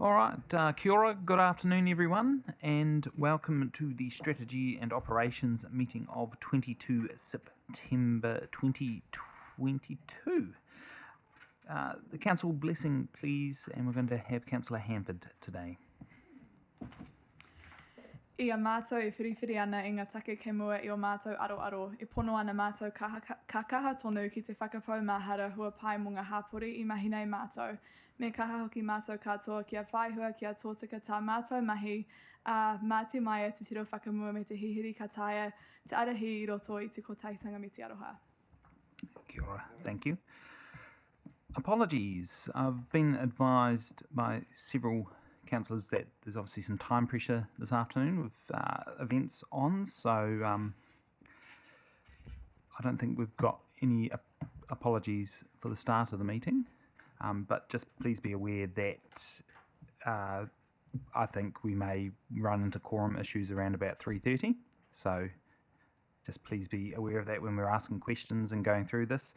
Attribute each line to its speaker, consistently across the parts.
Speaker 1: All right, kia ora, good afternoon everyone, and welcome to the Strategy and Operations meeting of 22 September 2022. The council blessing, please, and we're going to have Councillor Hanford today.
Speaker 2: Ia mātou e whiriwhiri ana I ngā take ke mua I o mātou aro. I pono ana mātou ka kaha tonu ki te whakapau mahara hua pai mo ngā hapori I mahi nei mātou. Me kaha hoki mātou katoa kia whaihua kia tōtika tā mātou mahi a māti mai te tiro whakamua me te hihiri kataia te arahi I roto I te kotaitanga me te aroha.
Speaker 1: Kia ora, thank you. Apologies, I've been advised by several councillors that there's obviously some time pressure this afternoon with events on, so I don't think we've got any apologies for the start of the meeting, but just please be aware that I think we may run into quorum issues around about 3:30, so just please be aware of that when we're asking questions and going through this.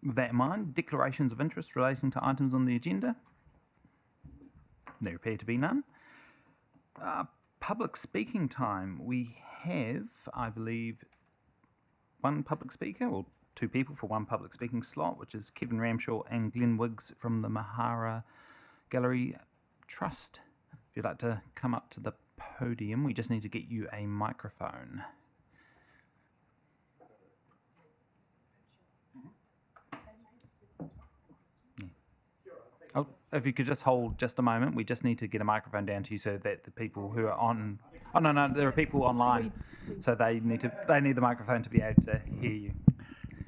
Speaker 1: With that in mind, declarations of interest relating to items on the agenda. There appear to be none. Public speaking time. We have, I believe, one public speaker, or two people for one public speaking slot, which is Kevin Ramshaw and Glenn Wiggs from the Mahara Gallery Trust. If you'd like to come up to the podium, we just need to get you a microphone. Oh, if you could just hold just a moment, we just need to get a microphone down to you so that the people who are on, oh no, there are people online, so they need the microphone to be able to hear you.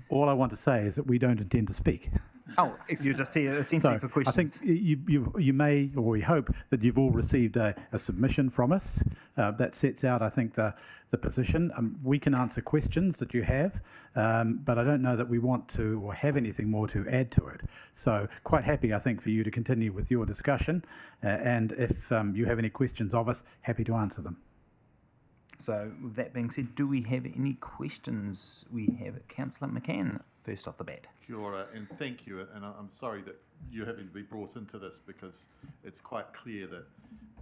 Speaker 3: All I want to say is that we don't intend to speak.
Speaker 1: Oh, you're just here essentially for questions.
Speaker 3: I think you may, or we hope that you've all received a submission from us that sets out, I think, the position. We can answer questions that you have, but I don't know that we want to or have anything more to add to it. So quite happy, I think, for you to continue with your discussion, and if you have any questions of us, happy to answer them.
Speaker 1: So with that being said, do we have any questions? We have Councillor McCann first off the bat.
Speaker 4: Kia ora, and thank you, and I'm sorry that you're having to be brought into this because it's quite clear that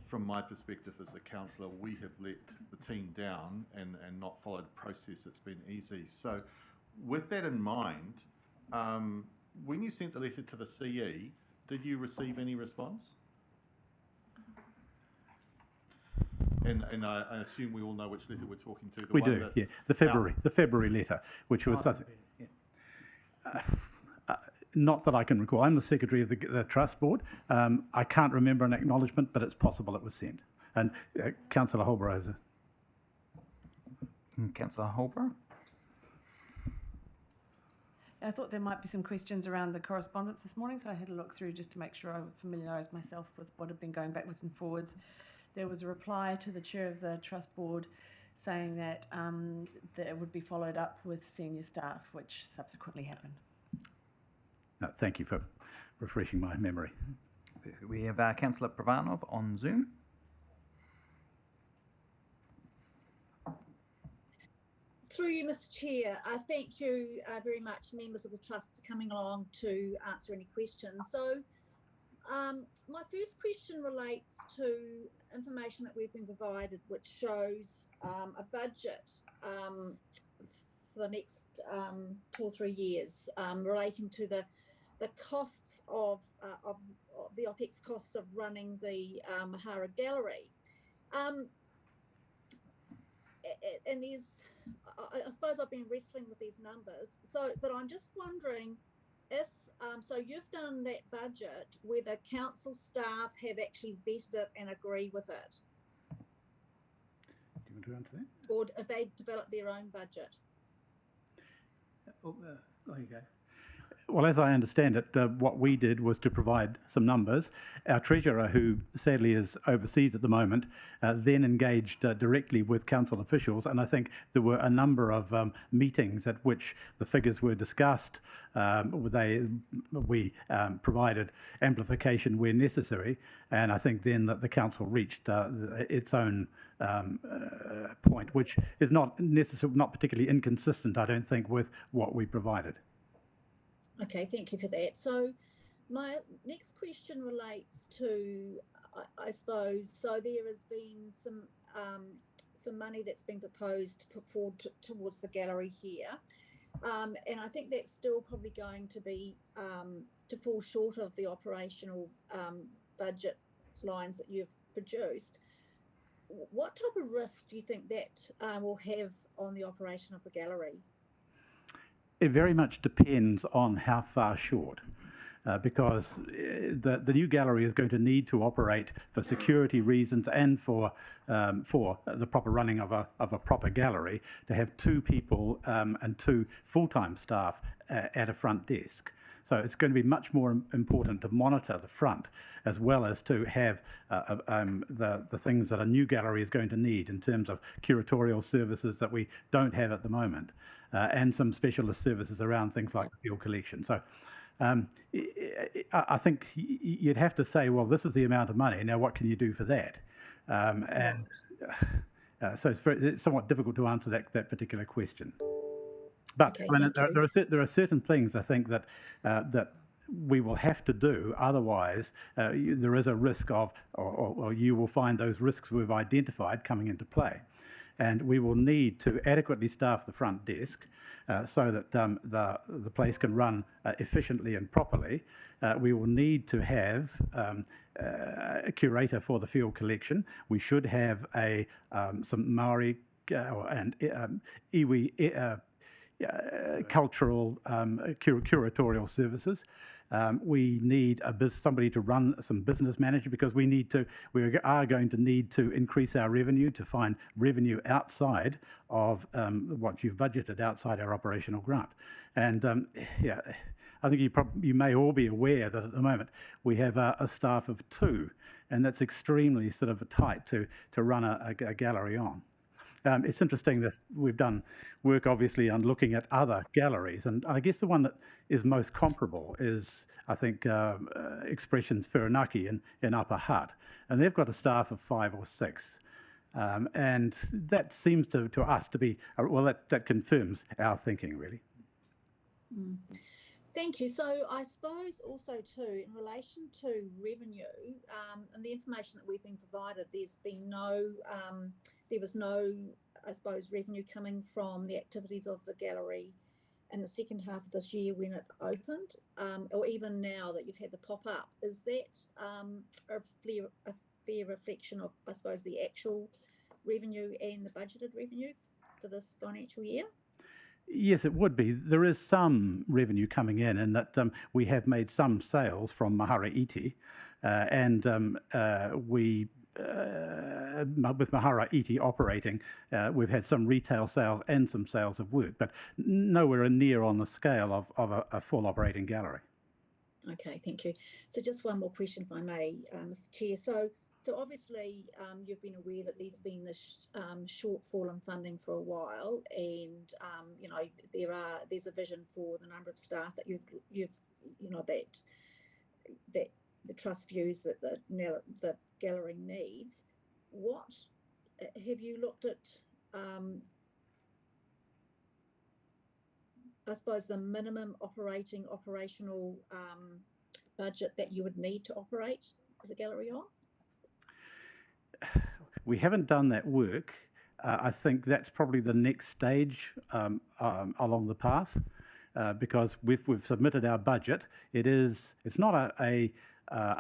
Speaker 4: from my perspective as a councillor, we have let the team down and not followed a process that's been easy. So with that in mind, when you sent the letter to the CE, did you receive any response? And I assume we all know which letter we're talking to.
Speaker 3: We do, yeah. The February letter, which was, not that I can recall. I'm the secretary of the trust board. I can't remember an acknowledgement, but it's possible it was sent. And Councillor Holborough is
Speaker 1: Councillor Holborough?
Speaker 5: I thought there might be some questions around the correspondence this morning, so I had a look through just to make sure I familiarised myself with what had been going backwards and forwards. There was a reply to the chair of the trust board saying that that it would be followed up with senior staff, which subsequently happened.
Speaker 3: No, thank you for refreshing my memory.
Speaker 1: We have Councillor Pravanov on Zoom.
Speaker 6: Through you, Mr. Chair, thank you very much, members of the Trust, for coming along to answer any questions. So my first question relates to information that we've been provided, which shows a budget for the next 2 or 3 years relating to the costs of the OPEX costs of running the Mahara Gallery. And there's, I suppose I've been wrestling with these numbers. But I'm just wondering if, so you've done that budget where the council staff have actually vetted it and agree with it.
Speaker 3: Do you want to answer that?
Speaker 6: Or if they developed their own budget?
Speaker 3: There you go. Well, as I understand it, what we did was to provide some numbers. Our treasurer, who sadly is overseas at the moment, then engaged directly with council officials, and I think there were a number of meetings at which the figures were discussed. We provided amplification where necessary, and I think then that the council reached its own point, which is not particularly inconsistent, I don't think, with what we provided.
Speaker 6: Okay, thank you for that. So My next question relates to, I suppose, so there has been some money that's been proposed to put forward towards the gallery here. And I think that's still probably going to be to fall short of the operational budget lines that you've produced. What type of risk do you think that will have on the operation of the gallery?
Speaker 3: It very much depends on how far short. Because the new gallery is going to need to operate for security reasons and for the proper running of a proper gallery, to have 2 people and 2 full-time staff at a front desk. So it's going to be much more important to monitor the front, as well as to have the things that a new gallery is going to need in terms of curatorial services that we don't have at the moment, and some specialist services around things like the field collection. So I think you'd have to say, well, this is the amount of money. Now, what can you do for that? So it's somewhat difficult to answer that particular question. But
Speaker 6: Okay,
Speaker 3: I mean,
Speaker 6: thank
Speaker 3: there are certain things, I think, that we will have to do. Otherwise, there is a risk of, or you will find those risks we've identified coming into play. And we will need to adequately staff the front desk so that the place can run efficiently and properly. We will need to have a curator for the field collection. We should have some Maori and iwi cultural curatorial services. We need somebody to run some business manager, because we are going to need to increase our revenue, to find revenue outside of what you've budgeted, outside our operational grant. And I think you may all be aware that at the moment we have a staff of 2, and that's extremely sort of tight to run a gallery on. It's interesting that we've done work, obviously, on looking at other galleries, and I guess the one that is most comparable is, I think, Expressions Whirinaki in Upper Hutt, and they've got a staff of 5 or 6. And that seems to us to be, well, that confirms our thinking, really.
Speaker 6: Thank you. So I suppose also too, in relation to revenue, and the information that we've been provided, there was no, I suppose, revenue coming from the activities of the gallery in the second half of this year when it opened, or even now that you've had the pop-up. Is that a fair reflection of, I suppose, the actual revenue and the budgeted revenue for this financial year?
Speaker 3: Yes, it would be. There is some revenue coming in that we have made some sales from Mahara Iti, and with Mahara Iti operating, we've had some retail sales and some sales of work, but nowhere near on the scale of a full operating gallery.
Speaker 6: Okay, thank you. So just one more question, if I may, Mr. Chair. So obviously, you've been aware that there's been this shortfall in funding for a while, and there's a vision for the number of staff that that the trust views that the gallery needs. What have you looked at? I suppose the minimum operational budget that you would need to operate the gallery on?
Speaker 3: We haven't done that work. I think that's probably the next stage along the path, because we've submitted our budget. It's not a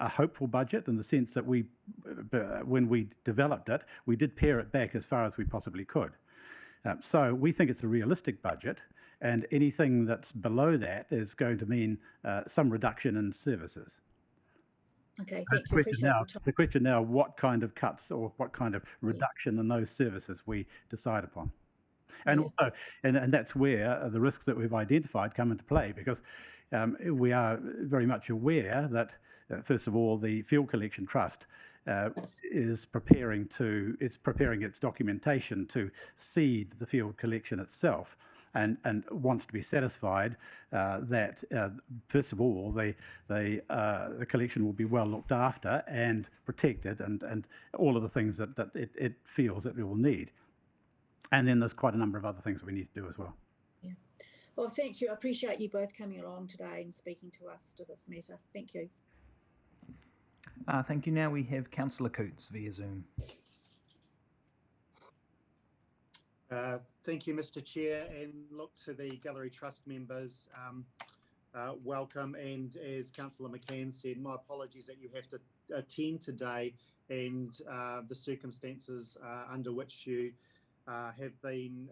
Speaker 3: hopeful budget, in the sense that when we developed it, we did pare it back as far as we possibly could. So we think it's a realistic budget, and anything that's below that is going to mean some reduction in services.
Speaker 6: Okay, thank you.
Speaker 3: The question now, what kind of cuts or what kind of reduction in those services we decide upon. And also, and that's where the risks that we've identified come into play, because we are very much aware that, first of all, the Field Collection Trust is preparing its documentation to seed the field collection itself, and wants to be satisfied that, first of all, the collection will be well looked after and protected, and all of the things that it feels that it will need. And then there's quite a number of other things that we need to do as well.
Speaker 6: Yeah. Well, thank you. I appreciate you both coming along today and speaking to us to this matter. Thank you.
Speaker 1: Thank you. Now we have Councillor Coots via Zoom.
Speaker 7: Thank you, Mr. Chair, and look to the Gallery Trust members. Welcome, and as Councillor McCann said, my apologies that you have to attend today and the circumstances under which you have been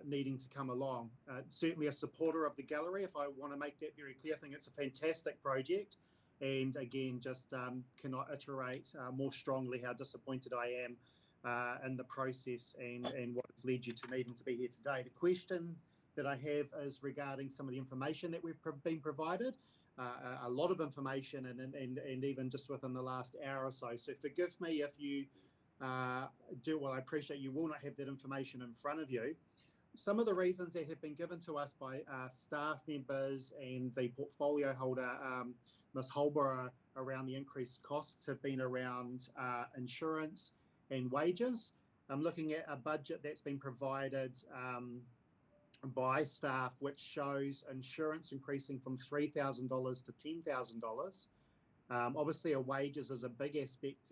Speaker 7: needing to come along. Certainly a supporter of the gallery, if I want to make that very clear. I think it's a fantastic project, and again, just cannot iterate more strongly how disappointed I am in the process and what has led you to needing to be here today. The question that I have is regarding some of the information that we've been provided. A lot of information, and even just within the last hour or so. So forgive me if you do. Well, I appreciate you will not have that information in front of you. Some of the reasons that have been given to us by staff members and the portfolio holder, Ms. Holborough, around the increased costs have been around insurance and wages. I'm looking at a budget that's been provided by staff, which shows insurance increasing from $3,000 to $10,000. Obviously, wages is a big aspect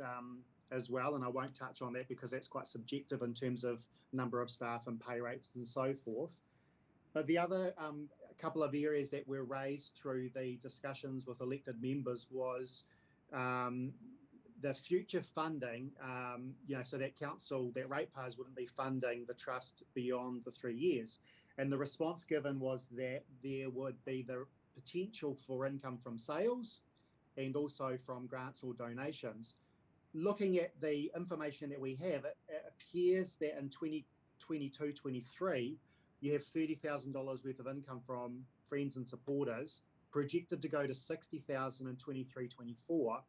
Speaker 7: as well, and I won't touch on that because that's quite subjective in terms of number of staff and pay rates and so forth. But the other couple of areas that were raised through the discussions with elected members was the future funding, so that council, that ratepayers wouldn't be funding the trust beyond the 3 years. And the response given was that there would be the potential for income from sales and also from grants or donations. Looking at the information that we have, it appears that in 2022-23, you have $30,000 worth of income from friends and supporters, projected to go to $60,000 in 23-24.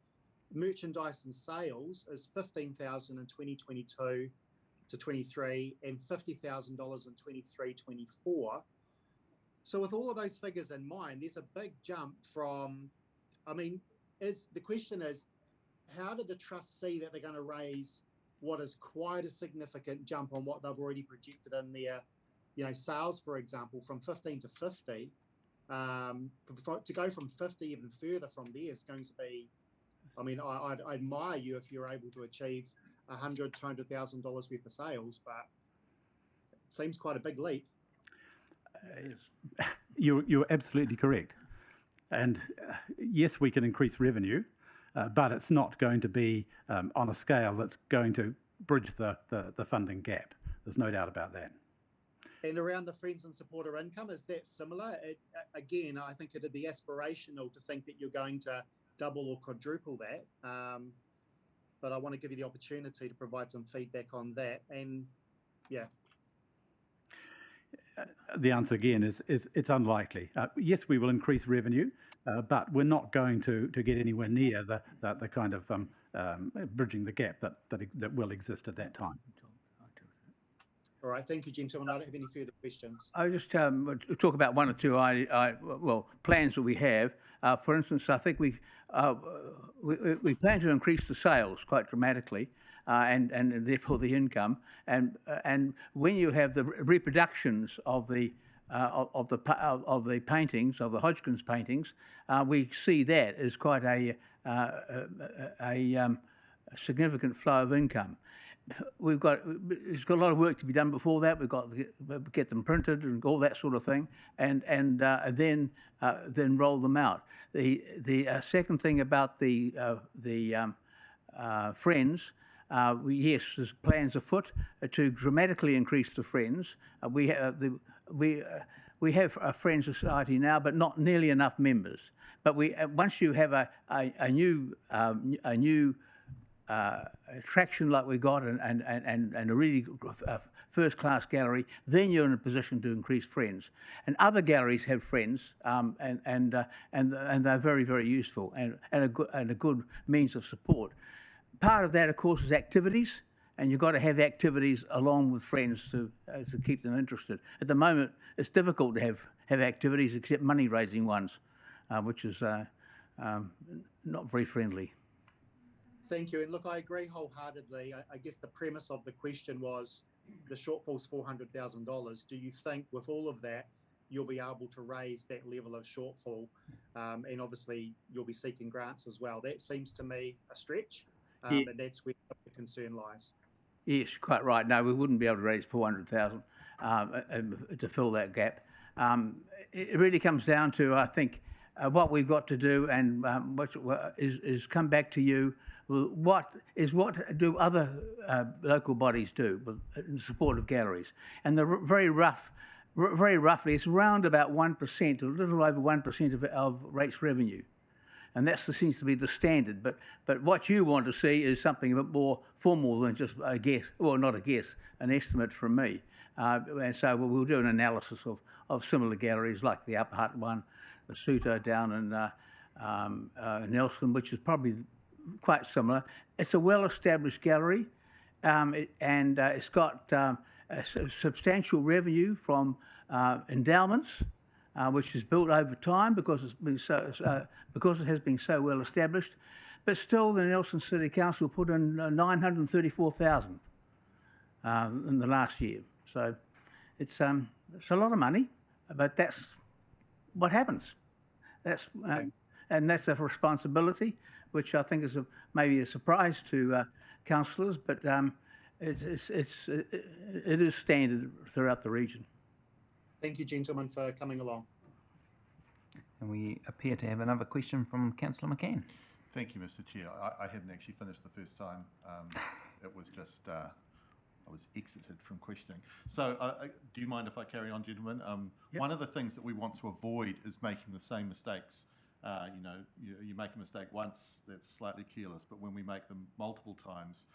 Speaker 7: Merchandise and sales is $15,000 in 2022 to 23 and $50,000 in 23-24. So with all of those figures in mind, there's a big jump from, the question is, how did the trust see that they're going to raise what is quite a significant jump on what they've already projected in their, sales, for example, from 15 to 50, to go from 50 even further from there is going to be, I admire you if you're able to achieve $100,000, $200,000 worth of sales, but it seems quite a big leap.
Speaker 3: You're absolutely correct. And yes, we can increase revenue, but it's not going to be on a scale that's going to bridge the funding gap. There's no doubt about that.
Speaker 7: And around the friends and supporter income, is that similar? Again, I think it'd be aspirational to think that you're going to double or quadruple that. But I want to give you the opportunity to provide some feedback on that. And yeah.
Speaker 3: The answer again is it's unlikely. Yes, we will increase revenue, but we're not going to get anywhere near the kind of bridging the gap that will exist at that time.
Speaker 7: All right, thank you, gentlemen. I don't have any further questions.
Speaker 8: I'll just talk about one or two plans that we have. For instance, I think we plan to increase the sales quite dramatically, and therefore the income. And when you have the reproductions of the paintings, of the Hodgkin's paintings, we see that as quite a significant flow of income. It's got a lot of work to be done before that. We've got to get them printed and all that sort of thing, and then roll them out. The second thing about the friends, yes, there's plans afoot to dramatically increase the friends. We have a friend society now, but not nearly enough members. But once you have a new attraction like we got and a really first-class gallery, then you're in a position to increase friends. And other galleries have friends, and they're very, very useful and a good means of support. Part of that, of course, is activities, and you've got to have activities along with friends to keep them interested. At the moment, it's difficult to have activities except money-raising ones, which is not very friendly.
Speaker 7: Thank you. And look, I agree wholeheartedly. I guess the premise of the question was the shortfall's $400,000. Do you think with all of that, you'll be able to raise that level of shortfall, and obviously you'll be seeking grants as well. That seems to me a stretch,
Speaker 8: Yeah.
Speaker 7: and that's where the concern lies.
Speaker 8: Yes, quite right. No, we wouldn't be able to raise 400,000 to fill that gap. It really comes down to, I think, what we've got to do, and is come back to you. What do other local bodies do in support of galleries? And very roughly, it's around about 1%, a little over 1% of rates revenue. And that seems to be the standard. But what you want to see is something a bit more formal than just a guess, well, not a guess, an estimate from me. And so we'll do an analysis of similar galleries like the Upper Hutt one, the Suto down in Nelson, which is probably quite similar. It's a well-established gallery, and it's got a substantial revenue from endowments, which is built over time because it has been so well established. But still, the Nelson City Council put in 934,000 in the last year. So it's a lot of money, but that's what happens. And that's a responsibility, which I think is maybe a surprise to councillors, but it is standard throughout the region.
Speaker 7: Thank you, gentlemen, for coming along.
Speaker 1: And we appear to have another question from Councillor McCann.
Speaker 4: Thank you, Mr. Chair. I hadn't actually finished the first time. It was just, I was exited from questioning. So do you mind if I carry on, gentlemen?
Speaker 8: Yep.
Speaker 4: One of the things that we want to avoid is making the same mistakes. You make a mistake once, that's slightly careless, but when we make them multiple times,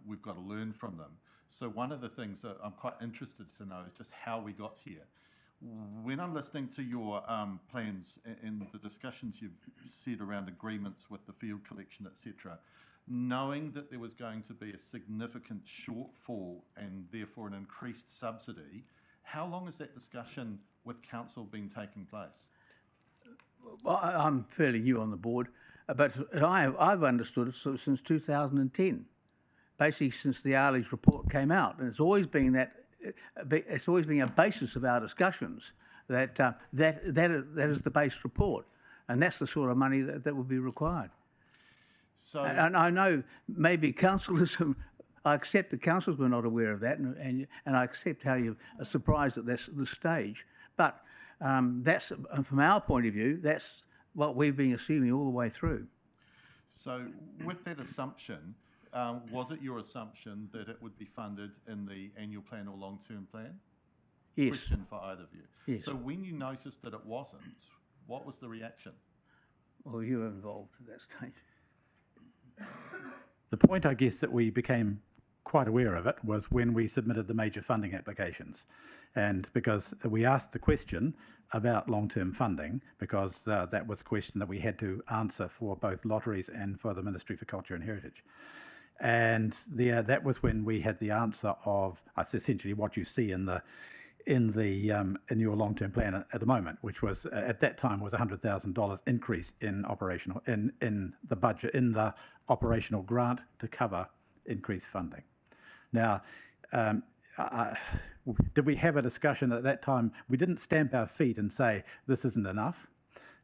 Speaker 4: we've got to learn from them. So one of the things that I'm quite interested to know is just how we got here. When I'm listening to your plans and the discussions you've said around agreements with the field collection, etc., knowing that there was going to be a significant shortfall and therefore an increased subsidy, how long has that discussion with council been taking place?
Speaker 8: Well, I'm fairly new on the board, but I've understood it since 2010, basically since the Arley's report came out, and it's always been a basis of our discussions that is the base report, and that's the sort of money that would be required. So, and I know maybe councillors, I accept the councillors were not aware of that, and I accept how you are surprised at this stage, but that's from our point of view, that's what we've been assuming all the way through.
Speaker 4: So, with that assumption, was it your assumption that it would be funded in the annual plan or long-term plan?
Speaker 8: Yes.
Speaker 4: Question for either of you.
Speaker 8: Yes.
Speaker 4: So when you noticed that it wasn't, what was the reaction?
Speaker 8: Well, you were involved at that stage.
Speaker 3: The point, I guess, that we became quite aware of it was when we submitted the major funding applications. And because we asked the question about long-term funding, because that was a question that we had to answer for both lotteries and for the Ministry for Culture and Heritage. And that was when we had the answer of essentially what you see in your long-term plan at the moment, which was at that time was $100,000 increase in the budget in the operational grant to cover increased funding. Now, did we have a discussion at that time? We didn't stamp our feet and say this isn't enough.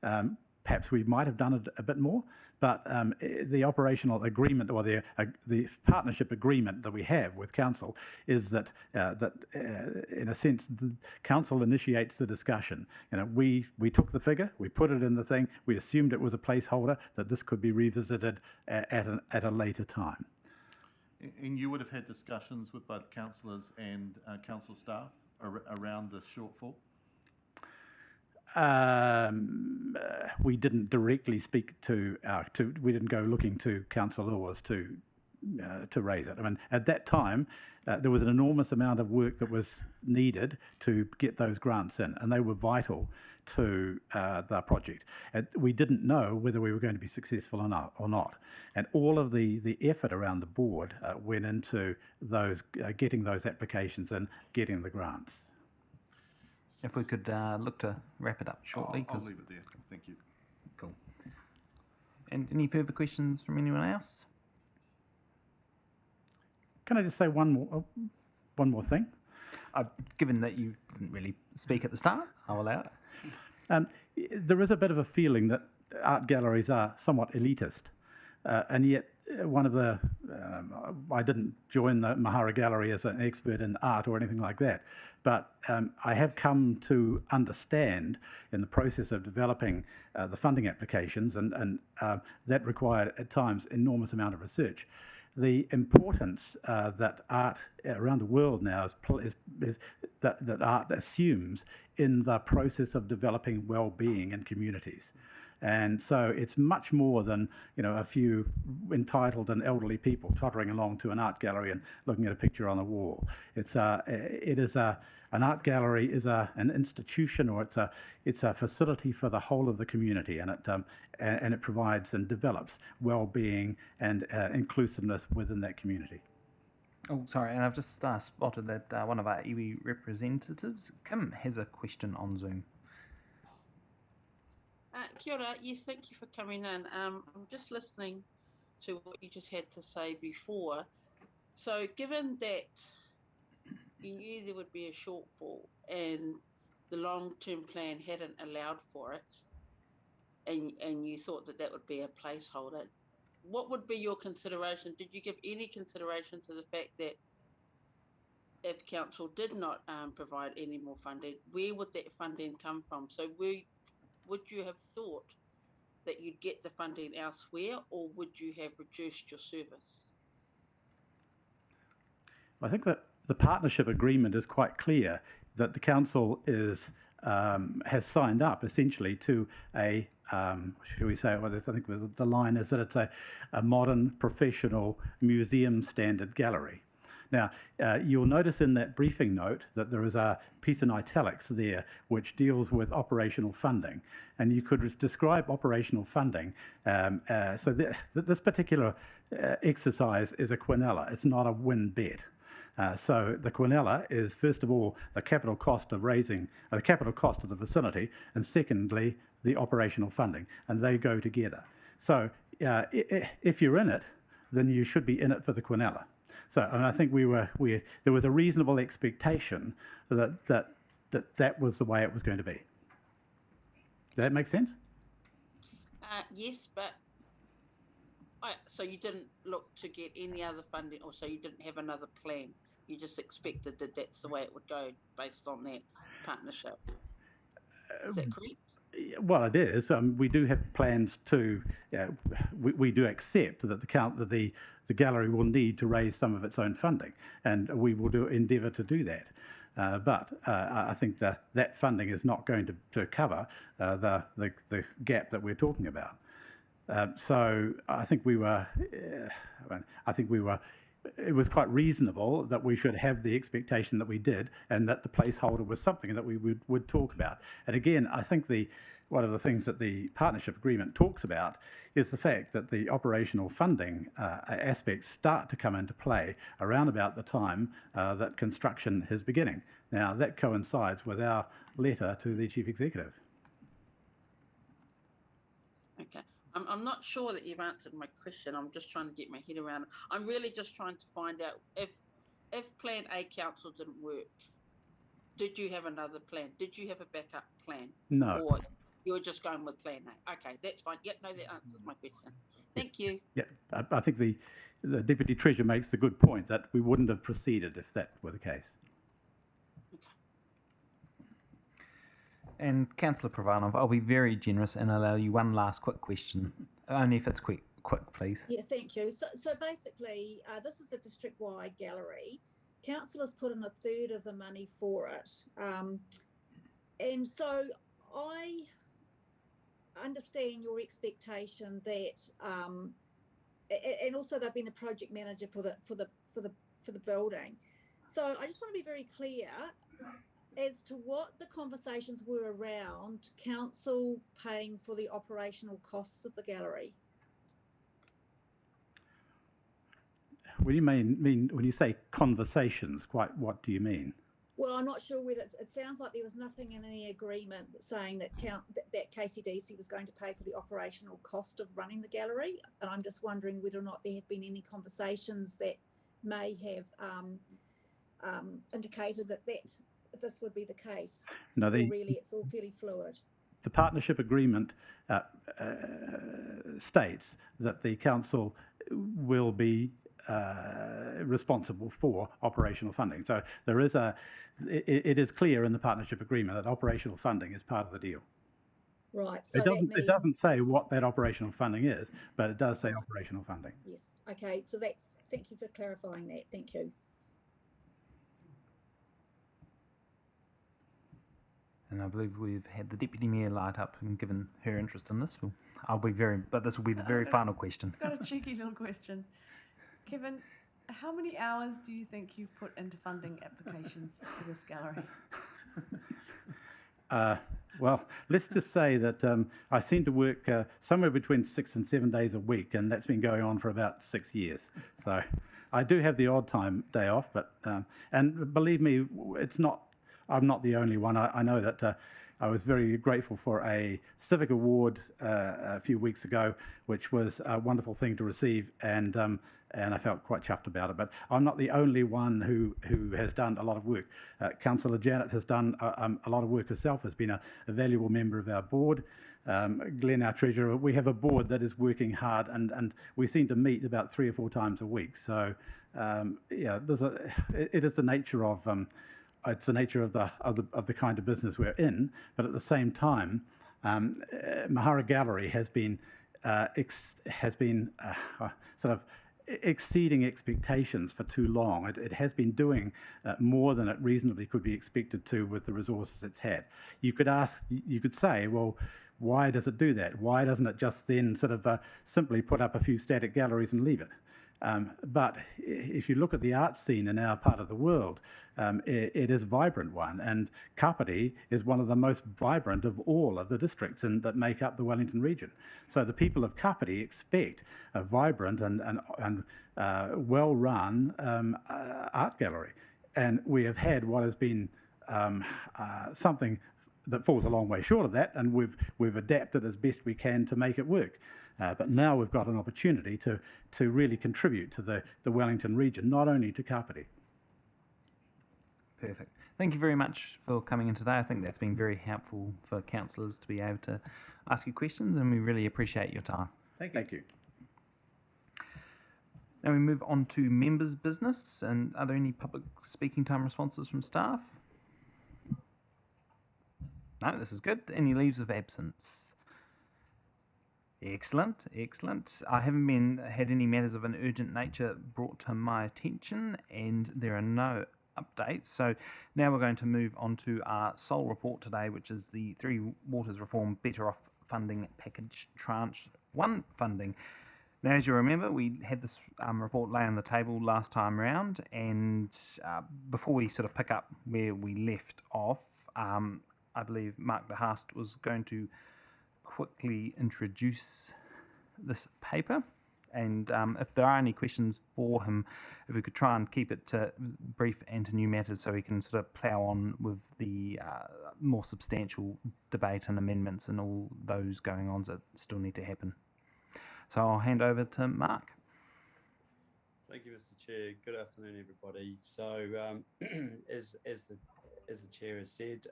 Speaker 3: Perhaps we might have done it a bit more. But the operational agreement or the partnership agreement that we have with council is that in a sense the council initiates the discussion. We took the figure, we put it in the thing, we assumed it was a placeholder, that this could be revisited at a later time.
Speaker 4: And you would have had discussions with both councillors and council staff around this shortfall?
Speaker 3: We didn't directly speak we didn't go looking to councillors to raise it. I mean, at that time, there was an enormous amount of work that was needed to get those grants in, and they were vital to the project. And we didn't know whether we were going to be successful or not. And all of the effort around the board went into those getting those applications and getting the grants.
Speaker 1: If we could look to wrap it up shortly.
Speaker 4: I'll leave it there. Thank you.
Speaker 1: Cool. And any further questions from anyone else?
Speaker 3: Can I just say one more thing?
Speaker 1: given that you didn't really speak at the start, I'll allow it.
Speaker 3: There is a bit of a feeling that art galleries are somewhat elitist, and yet one of the I didn't join the Mahara Gallery as an expert in art or anything like that, but I have come to understand in the process of developing the funding applications, and that required at times enormous amount of research, the importance that art around the world now is that art assumes in the process of developing well-being in communities. And so it's much more than, you know, a few entitled and elderly people tottering along to an art gallery and looking at a picture on a wall. An art gallery is an institution, or it's a facility for the whole of the community, and it provides and develops well-being and inclusiveness within that community.
Speaker 1: Oh, sorry, and I've just spotted that one of our iwi representatives, Kim, has a question on Zoom.
Speaker 9: Kia ora. Yes, thank you for coming in. I'm just listening to what you just had to say before. So given that you knew there would be a shortfall and the long-term plan hadn't allowed for it, and you thought that would be a placeholder, what would be your consideration? Did you give any consideration to the fact that if council did not provide any more funding, where would that funding come from? So would you have thought that you'd get the funding elsewhere, or would you have reduced your service?
Speaker 3: I think that the partnership agreement is quite clear that the council has signed up essentially to a, shall we say, well, I think the line is that it's a modern, professional, museum standard gallery. Now, you'll notice in that briefing note that there is a piece in italics there which deals with operational funding. And you could describe operational funding. So this particular exercise is a quinella. It's not a win bet. So the quinella is, first of all, the capital cost of the capital cost of the facility, and secondly, the operational funding. And they go together. So if you're in it, then you should be in it for the quinella. So, and I think there was a reasonable expectation that was the way it was going to be. Does that make sense?
Speaker 9: Yes, but so you didn't look to get any other funding, or so you didn't have another plan. You just expected that that's the way it would go based on that partnership. Is that correct?
Speaker 3: Well, it is. We do have plans to. We do accept that the gallery will need to raise some of its own funding, and we will endeavour to do that. But I think that funding is not going to cover the gap that we're talking about. So I think it was quite reasonable that we should have the expectation that we did, and that the placeholder was something that we would talk about. And again, I think one of the things that the partnership agreement talks about is the fact that the operational funding aspects start to come into play around about the time that construction is beginning. Now, that coincides with our letter to the Chief Executive.
Speaker 9: Okay. I'm not sure that you've answered my question. I'm just trying to get my head around it. I'm really just trying to find out if Plan A council didn't work, did you have another plan? Did you have a backup plan?
Speaker 3: No.
Speaker 9: Or you were just going with Plan A? Okay, that's fine. Yep, no, that answers my question. Thank you.
Speaker 3: Yeah, I think the Deputy Treasurer makes the good point that we wouldn't have proceeded if that were the case.
Speaker 1: And Councillor Pravanov, I'll be very generous and allow you one last quick question, only if it's quick, please.
Speaker 6: Yeah, thank you. So basically, this is a district-wide gallery. Councillors put in a third of the money for it. And so I understand your expectation that, and also they've been the project manager for the building. So I just want to be very clear as to what the conversations were around council paying for the operational costs of the gallery.
Speaker 3: What do you mean when you say conversations? Quite what do you mean?
Speaker 6: Well, I'm not sure whether it sounds like there was nothing in any agreement saying that that KCDC was going to pay for the operational cost of running the gallery, and I'm just wondering whether or not there have been any conversations that may have indicated that this would be the case.
Speaker 3: No,
Speaker 6: Or really, it's all fairly fluid.
Speaker 3: the partnership agreement states that the council will be responsible for operational funding. So there is it is clear in the partnership agreement that operational funding is part of the deal.
Speaker 6: Right. So
Speaker 3: It doesn't say what that operational funding is, but it does say operational funding.
Speaker 6: Yes. Okay. So thank you for clarifying that. Thank you.
Speaker 1: And I believe we've had the Deputy Mayor light up and given her interest in this. But this will be the very final question.
Speaker 5: I've got a cheeky little question. Kevin, how many hours do you think you've put into funding applications for this gallery?
Speaker 3: Well, let's just say that I seem to work somewhere between 6 and 7 days a week, and that's been going on for about 6 years. So I do have the odd day off, but and believe me, I'm not the only one. I know that I was very grateful for a civic award a few weeks ago, which was a wonderful thing to receive, and I felt quite chuffed about it. But I'm not the only one who has done a lot of work. Councillor Janet has done a lot of work herself, has been a valuable member of our board. Glenn, our treasurer, we have a board that is working hard, and we seem to meet about 3 or 4 times a week. So yeah, it is the nature of it's the nature of the kind of business we're in. But at the same time, Mahara Gallery has been sort of exceeding expectations for too long. It has been doing more than it reasonably could be expected to with the resources it's had. You could say, well, why does it do that? Why doesn't it just then sort of simply put up a few static galleries and leave it? But if you look at the art scene in our part of the world, it is a vibrant one, and Kapiti is one of the most vibrant of all of the districts that make up the Wellington region. So the people of Kapiti expect a vibrant and well-run art gallery, and we have had what has been something that falls a long way short of that, and we've adapted as best we can to make it work. But now we've got an opportunity to really contribute to the Wellington region, not only to Kapiti.
Speaker 1: Perfect. Thank you very much for coming in today. I think that's been very helpful for councillors to be able to ask you questions, and we really appreciate your time.
Speaker 3: Thank you.
Speaker 1: Now we move on to members' business. And are there any public speaking time responses from staff? No, this is good. Any leaves of absence? Excellent, excellent. I haven't had any matters of an urgent nature brought to my attention, and there are no updates. So now we're going to move on to our sole report today, which is the Three Waters Reform Better Off Funding Package Tranche 1 funding. Now, as you remember, we had this report lay on the table last time round, and before we sort of pick up where we left off, I believe Mark de Haast was going to quickly introduce this paper, and if there are any questions for him, if we could try and keep it to brief and to new matters so we can sort of plough on with the more substantial debate and amendments and all those going on that still need to happen. So I'll hand over to Mark.
Speaker 10: Thank you, Mr. Chair. Good afternoon, everybody. So as the Chair has said,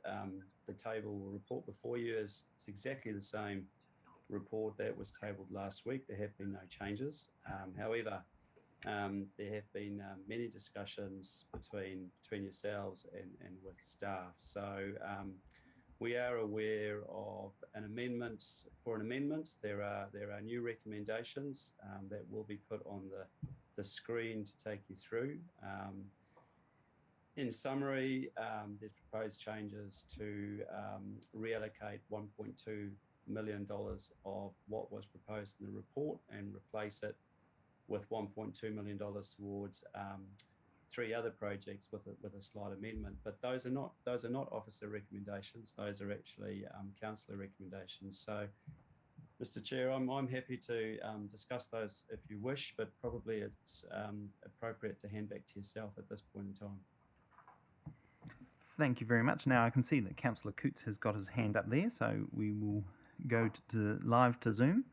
Speaker 10: the table report before you is exactly the same report that was tabled last week. There have been no changes. However, there have been many discussions between yourselves and with staff. So we are aware of an amendment. For an amendment, there are new recommendations that will be put on the screen to take you through. In summary, there's proposed changes to reallocate $1.2 million of what was proposed in the report and replace it with $1.2 million towards 3 other projects with a slight amendment. But those are not officer recommendations. Those are actually councillor recommendations. So, Mr. Chair, I'm happy to discuss those if you wish, but probably it's appropriate to hand back to yourself at this point in time.
Speaker 1: Thank you very much. Now I can see that Councillor Coots has got his hand up there, so we will go to live to Zoom.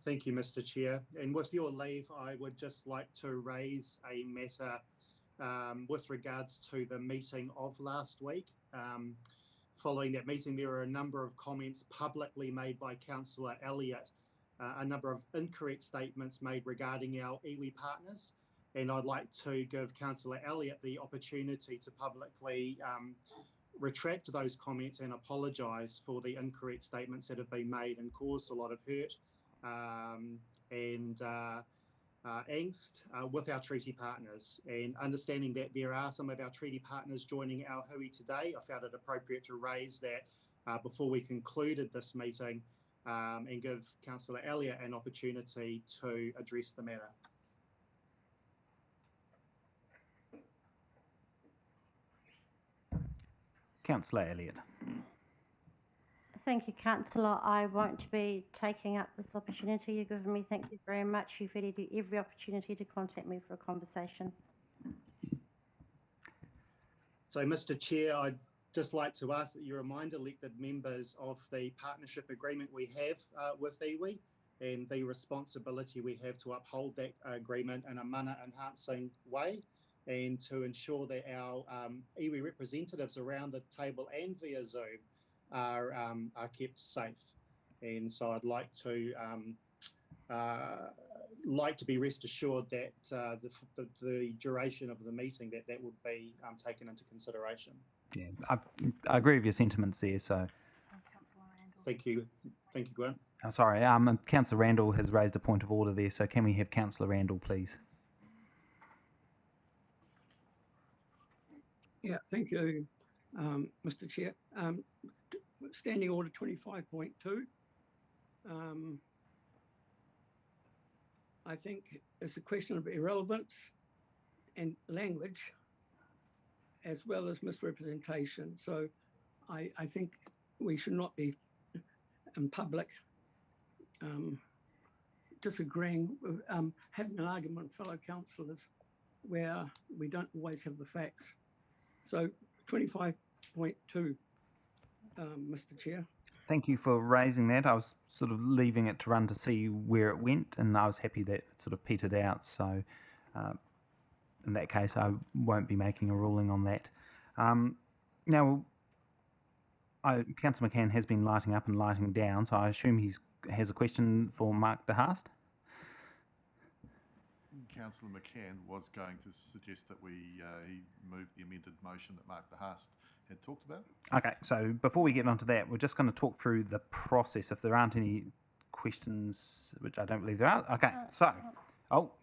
Speaker 7: Thank you, Mr. Chair. And with your leave, I would just like to raise a matter with regards to the meeting of last week. Following that meeting, there were a number of comments publicly made by Councillor Elliott, a number of incorrect statements made regarding our iwi partners. And I'd like to give Councillor Elliott the opportunity to publicly retract those comments and apologise for the incorrect statements that have been made and caused a lot of hurt and angst with our treaty partners. And understanding that there are some of our treaty partners joining our hui today, I found it appropriate to raise that before we concluded this meeting and give Councillor Elliott an opportunity to address the matter.
Speaker 1: Councillor Elliott.
Speaker 11: Thank you, Councillor. I won't be taking up this opportunity you've given me. Thank you very much. You've had every opportunity to contact me for a conversation.
Speaker 7: So, Mr. Chair, I'd just like to ask that you remind elected members of the partnership agreement we have with iwi and the responsibility we have to uphold that agreement in a mana enhancing way, and to ensure that our iwi representatives around the table and via Zoom are kept safe. And so I'd like to be rest assured that the duration of the meeting that would be taken into consideration.
Speaker 1: Yeah, I agree with your sentiments there. So,
Speaker 7: thank you, Grant.
Speaker 1: Sorry, Councillor Randall has raised a point of order there. So, can we have Councillor Randall, please?
Speaker 12: Yeah, thank you, Mr. Chair. Standing Order 25.2. I think it's a question of irrelevance and language, as well as misrepresentation. So I think we should not be in public disagreeing, having an argument with fellow councillors where we don't always have the facts. So 25.2, Mr. Chair.
Speaker 1: Thank you for raising that. I was sort of leaving it to run to see where it went, and I was happy that it sort of petered out. So in that case, I won't be making a ruling on that. Now, Councillor McCann has been lighting up and lighting down, so I assume he has a question for Mark de Haast.
Speaker 4: Councillor McCann was going to suggest that he move the amended motion that Mark de Haast had talked about. Okay,
Speaker 1: so before we get onto that, we're just going to talk through the process. If there aren't any questions, which I don't believe there are. Okay, so,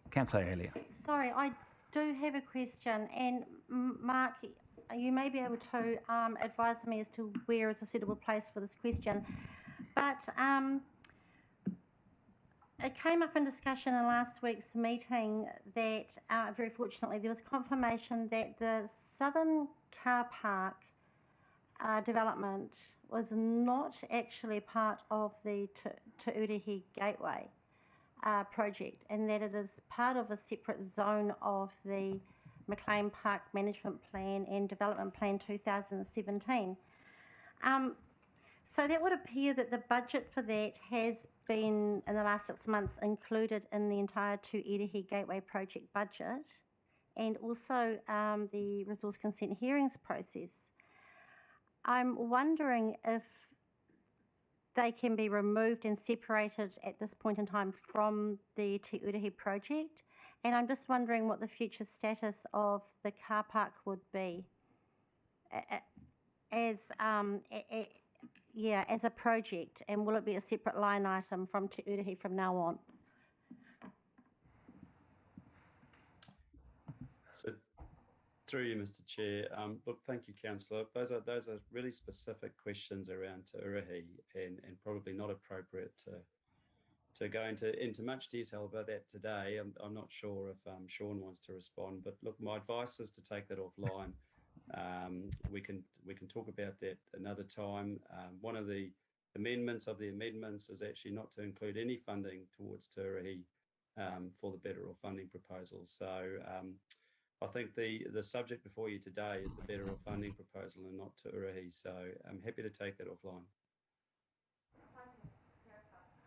Speaker 1: Councillor Elliott.
Speaker 11: Sorry, I do have a question, and Mark, you may be able to advise me as to where is a suitable place for this question. But it came up in discussion in last week's meeting that, very fortunately, there was confirmation that the southern car park development was not actually part of the Te Urihi Gateway project, and that it is part of a separate zone of the Maclean Park Management Plan and Development Plan 2017. So that would appear that the budget for that has been, in the last 6 months, included in the entire Te Urihi Gateway project budget, and also the resource consent hearings process. I'm wondering if they can be removed and separated at this point in time from the Te Urihi project, and I'm just wondering what the future status of the car park would be as a project, and will it be a separate line item from Te Urihi from now on?
Speaker 10: So, through you, Mr. Chair. Look, thank you, Councillor. Those are really specific questions around Te Urihi, and probably not appropriate to go into much detail about that today. I'm not sure if Sean wants to respond, but look, my advice is to take that offline. We can talk about that another time. One of the amendments is actually not to include any funding towards Te Urihi for the Better All funding proposal. So I think the subject before you today is the Better All funding proposal and not Te Urihi. So I'm happy to take that offline.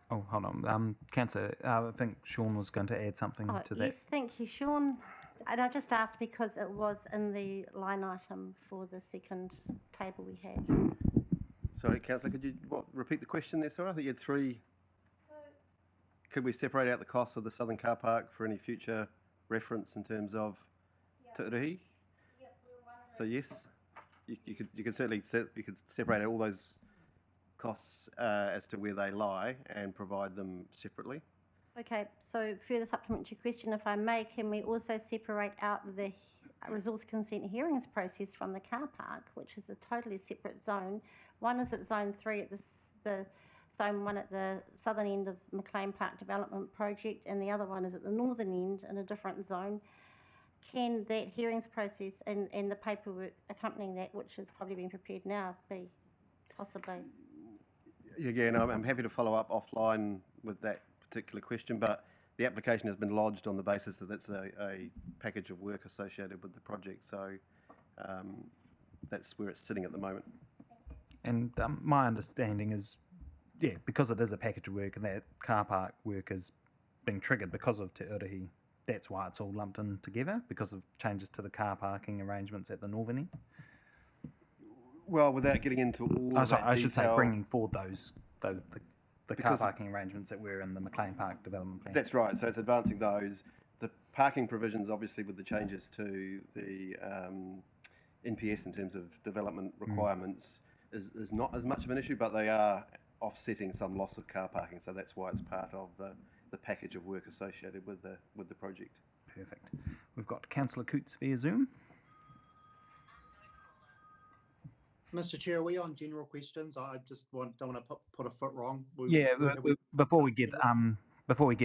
Speaker 1: Oh, hold on. Councillor, I think Sean was going to add something
Speaker 11: Oh,
Speaker 1: to that.
Speaker 11: yes, thank you, Sean. And I just asked because it was in the line item for the second table we had.
Speaker 13: Sorry, Councillor, could you repeat the question there, sorry? I think you had three. Could we separate out the costs of the Southern Car Park for any future reference in terms of Te Urihi? So yes, you could certainly separate out all those costs as to where they lie and provide them separately.
Speaker 11: Okay, so further supplementary question, if I may, can we also separate out the resource consent hearings process from the car park, which is a totally separate zone? One is at zone 3 at the zone 1 at the southern end of McLean Park Development Project, and the other one is at the northern end in a different zone. Can that hearings process and the paperwork accompanying that, which has probably been prepared now, be possibly?
Speaker 13: Again, I'm happy to follow up offline with that particular question, but the application has been lodged on the basis that it's a package of work associated with the project, so that's where it's sitting at the moment.
Speaker 1: And my understanding is, yeah, because it is a package of work and that car park work is being triggered because of Te Urihi, that's why it's all lumped in together, because of changes to the car parking arrangements at the northern end.
Speaker 13: Well, without getting into all of that
Speaker 1: I should say
Speaker 13: detail-
Speaker 1: bringing forward the car parking arrangements that were in the McLean Park development plan.
Speaker 13: That's right, so it's advancing those. The parking provisions, obviously, with the changes to the NPS in terms of development requirements is not as much of an issue, but they are offsetting some loss of car parking, so that's why it's part of the package of work associated with the project.
Speaker 1: Perfect. We've got Councillor Coots via Zoom.
Speaker 7: Mr. Chair, are we on general questions? I just don't want to put a foot wrong.
Speaker 1: Before we get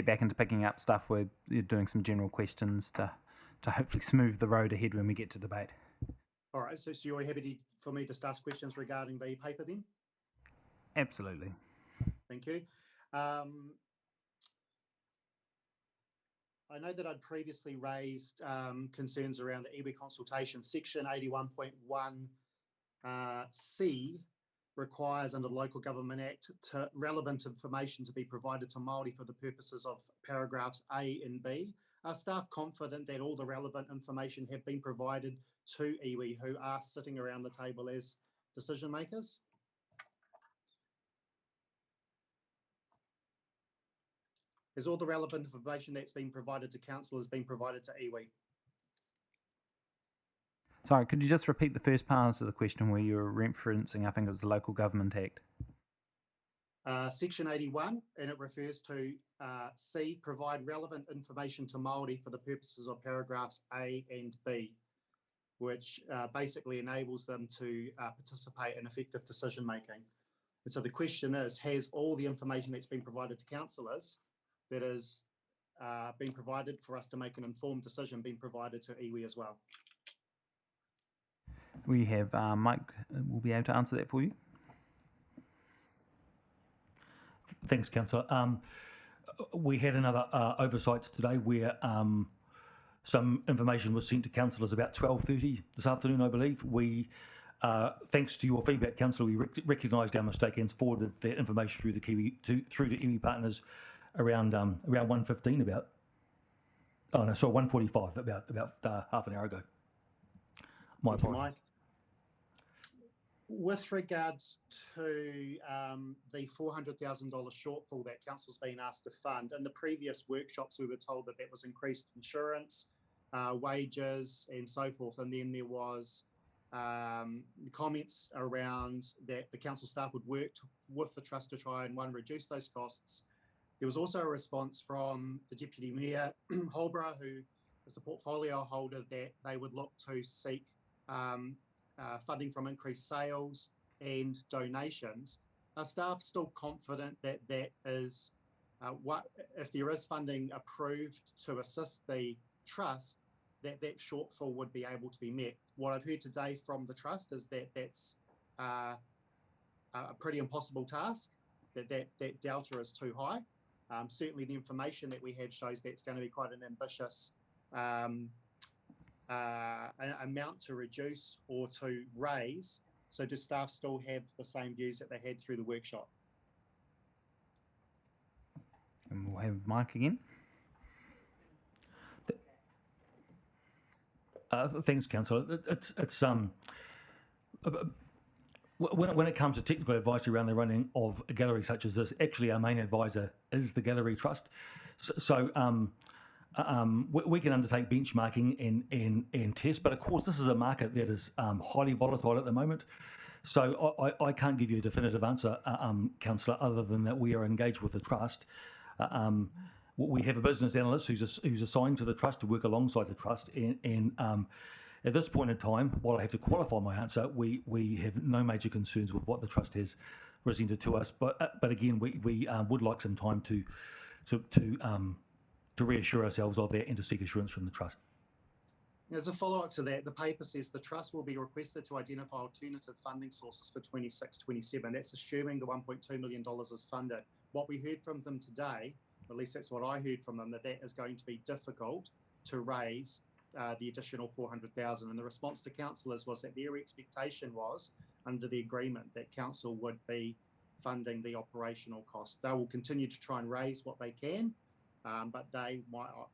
Speaker 1: back into picking up stuff, we're doing some general questions to hopefully smooth the road ahead when we get to debate.
Speaker 7: All right, so you're happy for me to ask questions regarding the paper then?
Speaker 1: Absolutely.
Speaker 7: Thank you. I know that I'd previously raised concerns around the iwi consultation. Section 81.1 C requires under the Local Government Act relevant information to be provided to Māori for the purposes of paragraphs A and B. Are staff confident that all the relevant information have been provided to iwi who are sitting around the table as decision makers? Has all the relevant information that's been provided to councillors been provided to iwi?
Speaker 1: Sorry, could you just repeat the first part of the question where you were referencing, I think it was the Local Government Act?
Speaker 7: Section 81, and it refers to C, provide relevant information to Māori for the purposes of paragraphs A and B, which basically enables them to participate in effective decision making. And so the question is, has all the information that's been provided to councillors that is being provided for us to make an informed decision been provided to iwi as well?
Speaker 1: We have Mike will be able to answer that for you.
Speaker 14: Thanks, Councillor. We had another oversight today where some information was sent to councillors about 12:30 this afternoon, I believe. We, thanks to your feedback, Councillor, we recognised our mistake and forwarded that information through the iwi partners around 1:15 about. Oh no, sorry, 1:45 about half an hour ago. My apologies.
Speaker 7: Mike. With regards to the $400,000 shortfall that council's been asked to fund, in the previous workshops we were told that was increased insurance, wages and so forth, and then there was comments around that the council staff would work with the trust to try and reduce those costs. There was also a response from the Deputy Mayor, Holborough, who is a portfolio holder, that they would look to seek funding from increased sales and donations. Are staff still confident that that is, if there is funding approved to assist the trust, that shortfall would be able to be met? What I've heard today from the trust is that that's a pretty impossible task, that delta is too high. Certainly the information that we have shows that's going to be quite an ambitious amount to reduce or to raise. So do staff still have the same views that they had through the workshop?
Speaker 1: And we'll have Mike again.
Speaker 14: Thanks, Councillor. When it comes to technical advice around the running of a gallery such as this, actually our main advisor is the Gallery Trust. We can undertake benchmarking and tests, but of course this is a market that is highly volatile at the moment. So I can't give you a definitive answer, Councillor, other than that we are engaged with the Trust. We have a business analyst who's assigned to the Trust to work alongside the Trust, and at this point in time, while I have to qualify my answer, we have no major concerns with what the Trust has presented to us. But again, we would like some time to reassure ourselves of that and to seek assurance from the Trust.
Speaker 7: As a follow-up to that, the paper says the Trust will be requested to identify alternative funding sources for 26-27. That's assuming the $1.2 million is funded. What we heard from them today, at least that's what I heard from them, that is going to be difficult to raise the additional 400,000. And the response to councillors was that their expectation was, under the agreement, that council would be funding the operational costs. They will continue to try and raise what they can, but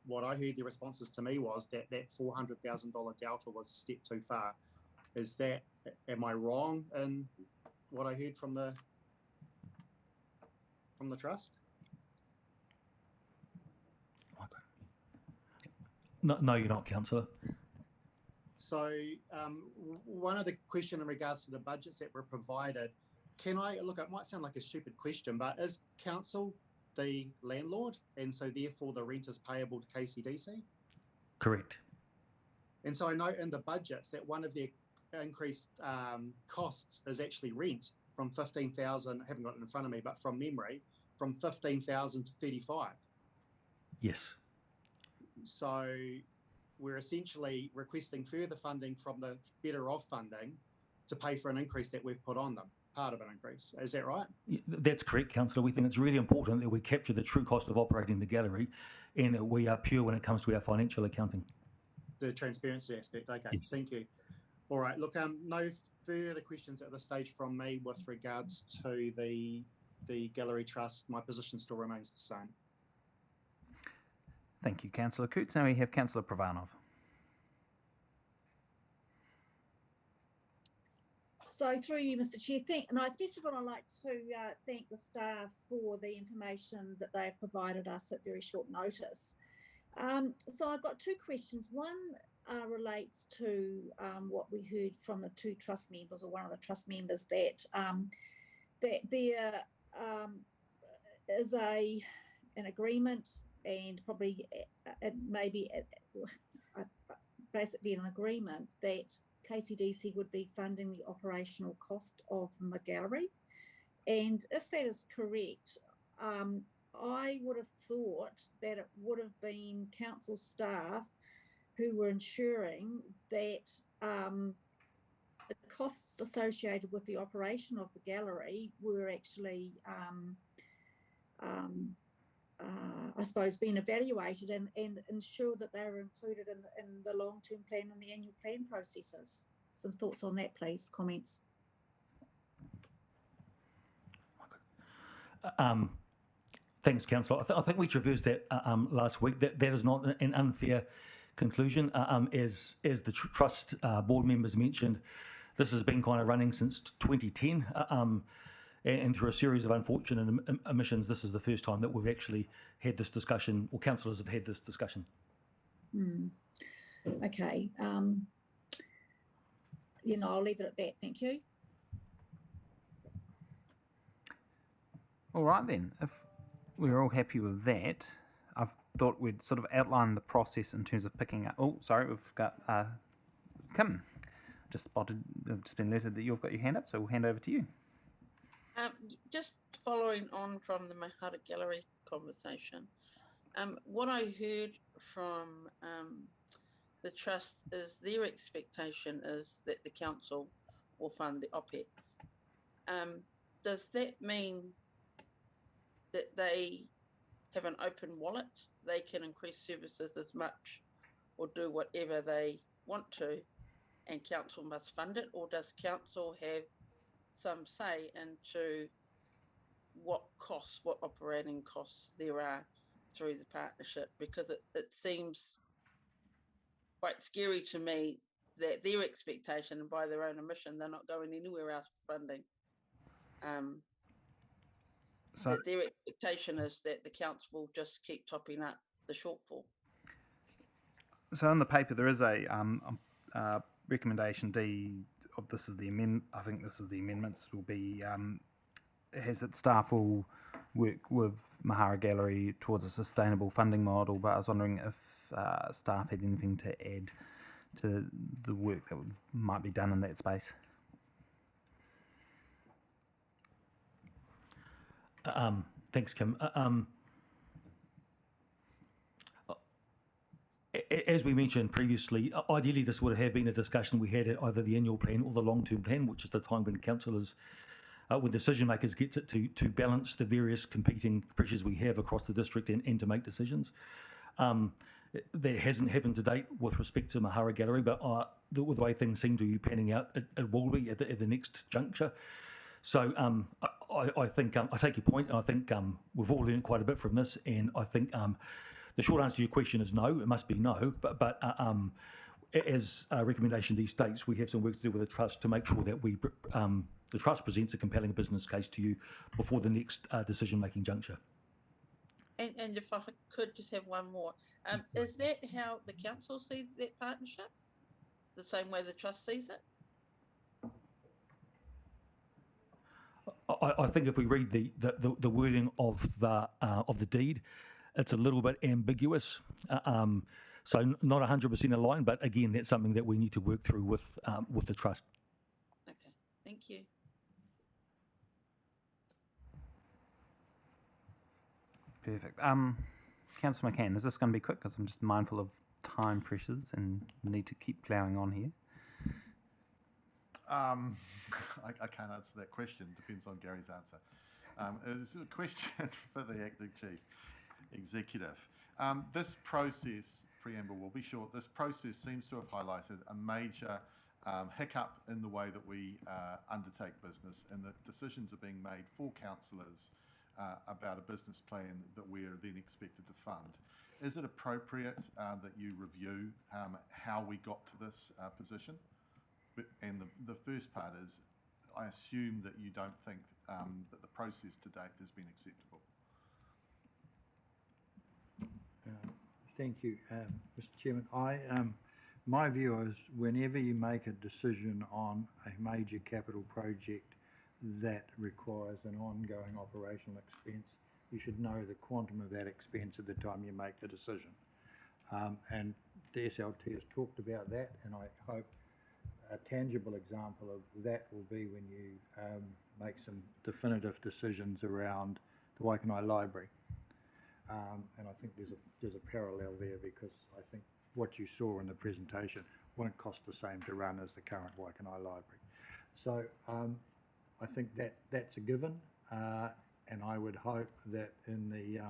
Speaker 7: what I heard their responses to me was that $400,000 delta was a step too far. Am I wrong in what I heard from the Trust?
Speaker 14: No, you're not, Councillor.
Speaker 7: So one other question in regards to the budgets that were provided, it might sound like a stupid question, but is council the landlord, and so therefore the rent is payable to KCDC?
Speaker 14: Correct.
Speaker 7: And so I know in the budgets that one of their increased costs is actually rent from 15,000, I haven't got it in front of me, but from memory, from 15,000 to 35.
Speaker 14: Yes.
Speaker 7: So we're essentially requesting further funding from the Better Off funding to pay for an increase that we've put on them, part of an increase. Is that right?
Speaker 14: That's correct, Councillor. We think it's really important that we capture the true cost of operating the gallery and that we are pure when it comes to our financial accounting.
Speaker 7: The transparency aspect. Okay,
Speaker 14: yes.
Speaker 7: Thank you. All right, look, no further questions at this stage from me with regards to the Gallery Trust. My position still remains the same.
Speaker 1: Thank you, Councillor Coots. Now we have Councillor Pravanov.
Speaker 6: So through you, Mr. Chair, first of all, I'd like to thank the staff for the information that they have provided us at very short notice. So I've got two questions. One relates to what we heard from the two Trust members, or one of the Trust members, that there is an agreement, and probably basically an agreement that KCDC would be funding the operational cost of the gallery. And if that is correct, I would have thought that it would have been council staff who were ensuring that the costs associated with the operation of the gallery were actually I suppose, being evaluated and ensure that they were included in the long-term plan and the annual plan processes. Some thoughts on that, please, comments.
Speaker 14: Thanks, Councillor. I think we traversed that last week. That is not an unfair conclusion. As the Trust board members mentioned, this has been kind of running since 2010. And through a series of unfortunate omissions, this is the first time that we've actually had this discussion, or councillors have had this discussion.
Speaker 6: Okay. I'll leave it at that. Thank you.
Speaker 1: All right then. If we're all happy with that, I thought we'd sort of outline the process in terms of picking up. Oh, sorry, we've got Kim. Just been alerted that you've got your hand up, so we'll hand over to you.
Speaker 9: Just following on from the Mahara Gallery conversation, what I heard from the Trust is their expectation is that the council will fund the OPEX. Does that mean that they have an open wallet? They can increase services as much or do whatever they want to, and council must fund it? Or does council have some say into what costs, what operating costs there are through the partnership, because it seems quite scary to me that their expectation, and by their own admission, they're not going anywhere else for funding.
Speaker 1: So,
Speaker 9: That their expectation is that the council will just keep topping up the shortfall.
Speaker 1: so in the paper there is a recommendation D. This is the amend. I think this is the amendments. Will be has that staff will work with Mahara Gallery towards a sustainable funding model. But I was wondering if staff had anything to add to the work that might be done in that space.
Speaker 14: Thanks, Kim. As we mentioned previously, ideally this would have been a discussion we had at either the annual plan or the long-term plan, which is the time when councillors, when decision makers get to balance the various competing pressures we have across the district and to make decisions. That hasn't happened to date with respect to Mahara Gallery, but the way things seem to be panning out, it will be at the next juncture. So I think I take your point, and I think we've all learned quite a bit from this, and I think the short answer to your question is no. It must be no. But as recommendation D states, we have some work to do with the trust to make sure that the trust presents a compelling business case to you before the next decision-making juncture.
Speaker 9: And if I could just have one more, is that how the council sees that partnership? The same way the trust sees it?
Speaker 14: I think if we read the wording of the deed, it's a little bit ambiguous. So not 100% aligned, but again, that's something that we need to work through with the trust.
Speaker 9: Okay, thank you.
Speaker 1: Perfect. Councillor McCann, is this going to be quick? Because I'm just mindful of time pressures and need to keep ploughing on here.
Speaker 4: I can't answer that question. Depends on Gary's answer. It's a question for the acting chief executive. This process, preamble will be short, this process seems to have highlighted a major hiccup in the way that we undertake business, and that decisions are being made for councillors about a business plan that we are then expected to fund. Is it appropriate that you review how we got to this position? And the first part is, I assume that you don't think that the process to date has been acceptable.
Speaker 15: Thank you, Mr. Chairman. My view is whenever you make a decision on a major capital project that requires an ongoing operational expense, you should know the quantum of that expense at the time you make the decision. And the SLT has talked about that, and I hope a tangible example of that will be when you make some definitive decisions around the Waikanae Library. And I think there's a parallel there, because I think what you saw in the presentation won't cost the same to run as the current Waikanae Library. So I think that's a given, and I would hope that in the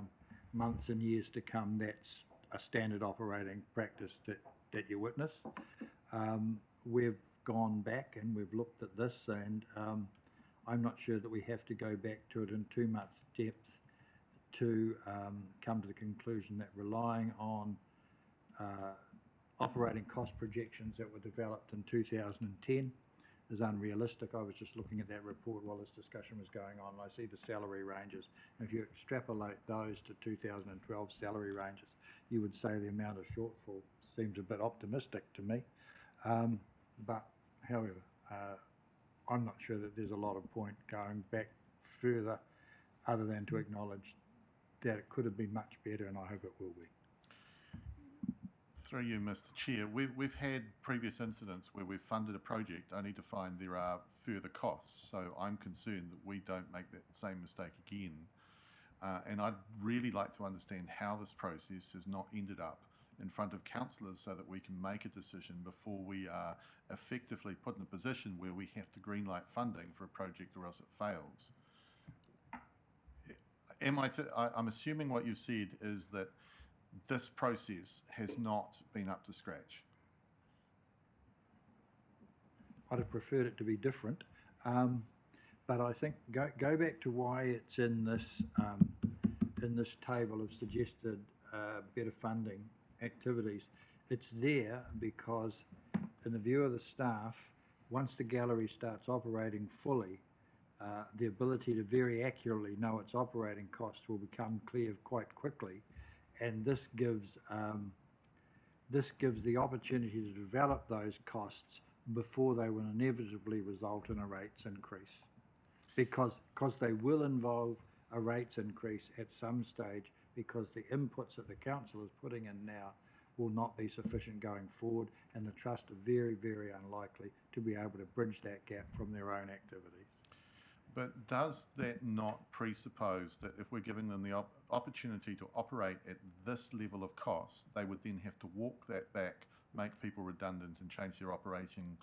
Speaker 15: months and years to come, that's a standard operating practice that you witness. We've gone back and we've looked at this, and I'm not sure that we have to go back to it in too much depth to come to the conclusion that relying on operating cost projections that were developed in 2010 is unrealistic. I was just looking at that report while this discussion was going on, and I see the salary ranges. And if you extrapolate those to 2012 salary ranges, you would say the amount of shortfall seems a bit optimistic to me. But however, I'm not sure that there's a lot of point going back further other than to acknowledge that it could have been much better, and I hope it will be.
Speaker 4: Through you, Mr. Chair, we've had previous incidents where we've funded a project only to find there are further costs. So I'm concerned that we don't make that same mistake again. And I'd really like to understand how this process has not ended up in front of councillors so that we can make a decision before we are effectively put in a position where we have to greenlight funding for a project or else it fails. I'm assuming what you said is that this process has not been up to scratch.
Speaker 15: I'd have preferred it to be different, but I think go back to why it's in this table of suggested better funding activities. It's there because, in the view of the staff, once the gallery starts operating fully, the ability to very accurately know its operating costs will become clear quite quickly, and this gives the opportunity to develop those costs before they will inevitably result in a rates increase, because they will involve a rates increase at some stage, because the inputs that the council is putting in now will not be sufficient going forward, and the trust are very, very unlikely to be able to bridge that gap from their own activities.
Speaker 4: But does that not presuppose that if we're giving them the opportunity to operate at this level of cost, they would then have to walk that back, make people redundant and change their operating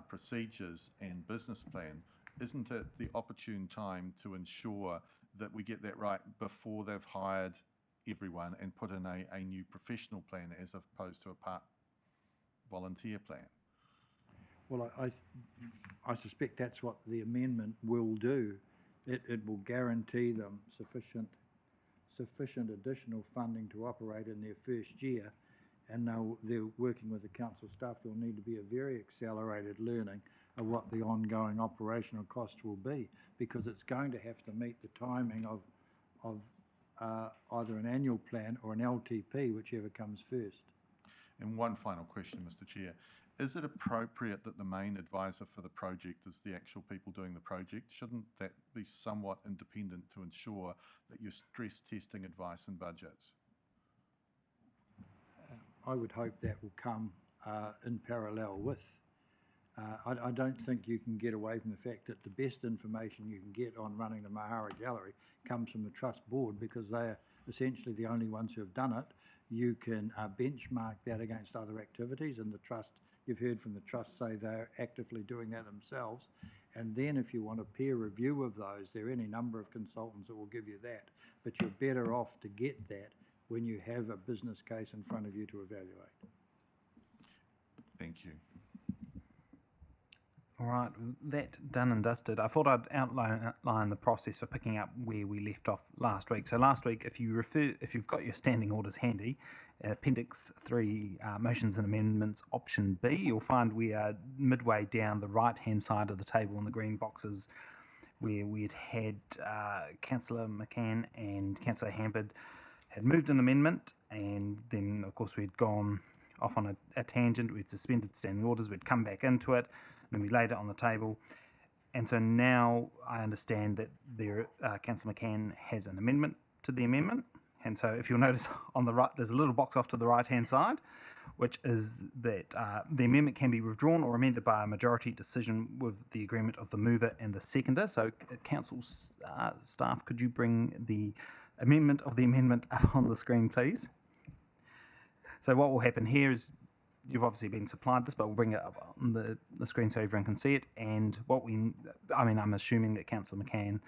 Speaker 4: procedures and business plan? Isn't it the opportune time to ensure that we get that right before they've hired everyone and put in a new professional plan as opposed to a part volunteer plan?
Speaker 15: Well, I suspect that's what the amendment will do. It will guarantee them sufficient additional funding to operate in their first year, and they're working with the council staff. There'll need to be a very accelerated learning of what the ongoing operational cost will be, because it's going to have to meet the timing of either an annual plan or an LTP, whichever comes first.
Speaker 4: And one final question, Mr. Chair. Is it appropriate that the main advisor for the project is the actual people doing the project? Shouldn't that be somewhat independent to ensure that you're stress testing advice and budgets?
Speaker 15: I would hope that will come in parallel with. I don't think you can get away from the fact that the best information you can get on running the Mahara Gallery comes from the Trust Board, because they are essentially the only ones who have done it. You can benchmark that against other activities, and the Trust, you've heard from the Trust say they're actively doing that themselves. And then if you want a peer review of those, there are any number of consultants that will give you that. But you're better off to get that when you have a business case in front of you to evaluate.
Speaker 4: Thank you.
Speaker 1: All right, that done and dusted. I thought I'd outline the process for picking up where we left off last week. So last week, if you've got your standing orders handy, Appendix 3, Motions and Amendments, Option B, you'll find we are midway down the right-hand side of the table in the green boxes, where we'd had Councillor McCann and Councillor Hampard had moved an amendment, and then, of course, we'd gone off on a tangent. We'd suspended standing orders, we'd come back into it, then we laid it on the table. And so now I understand that Councillor McCann has an amendment to the amendment. And so if you'll notice on the right, there's a little box off to the right-hand side, which is that the amendment can be withdrawn or amended by a majority decision with the agreement of the mover and the seconder. So council staff, could you bring the amendment of the amendment up on the screen, please? So what will happen here is, you've obviously been supplied this, but we'll bring it up on the screen so everyone can see it. And I'm assuming that Councillor McCann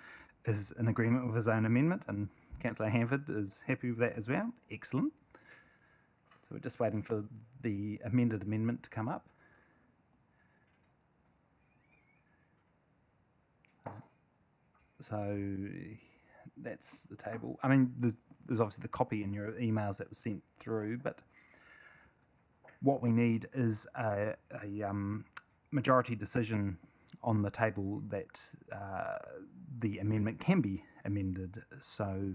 Speaker 1: is in agreement with his own amendment, and Councillor Hanford is happy with that as well. Excellent. So we're just waiting for the amended amendment to come up. So that's the table. I mean, there's obviously the copy in your emails that was sent through, but what we need is a majority decision on the table that the amendment can be amended. So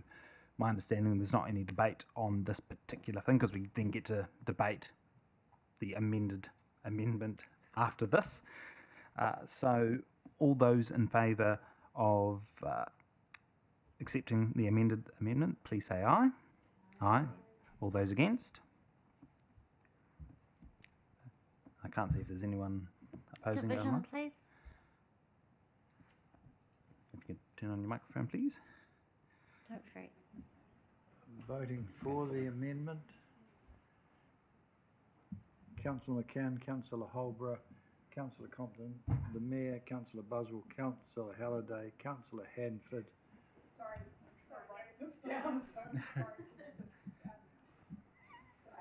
Speaker 1: my understanding, there's not any debate on this particular thing, because we then get to debate the amended amendment after this. So all those in favour of accepting the amended amendment, please say aye. Aye. All those against? I can't see if there's anyone opposing it or
Speaker 11: Division,
Speaker 1: not.
Speaker 11: please.
Speaker 1: If you could turn on your microphone, please.
Speaker 11: Don't worry.
Speaker 15: Voting for the amendment: Councillor McCann, Councillor Holborough, Councillor Compton, the Mayor, Councillor Buswell, Councillor Halliday, Councillor Hanford.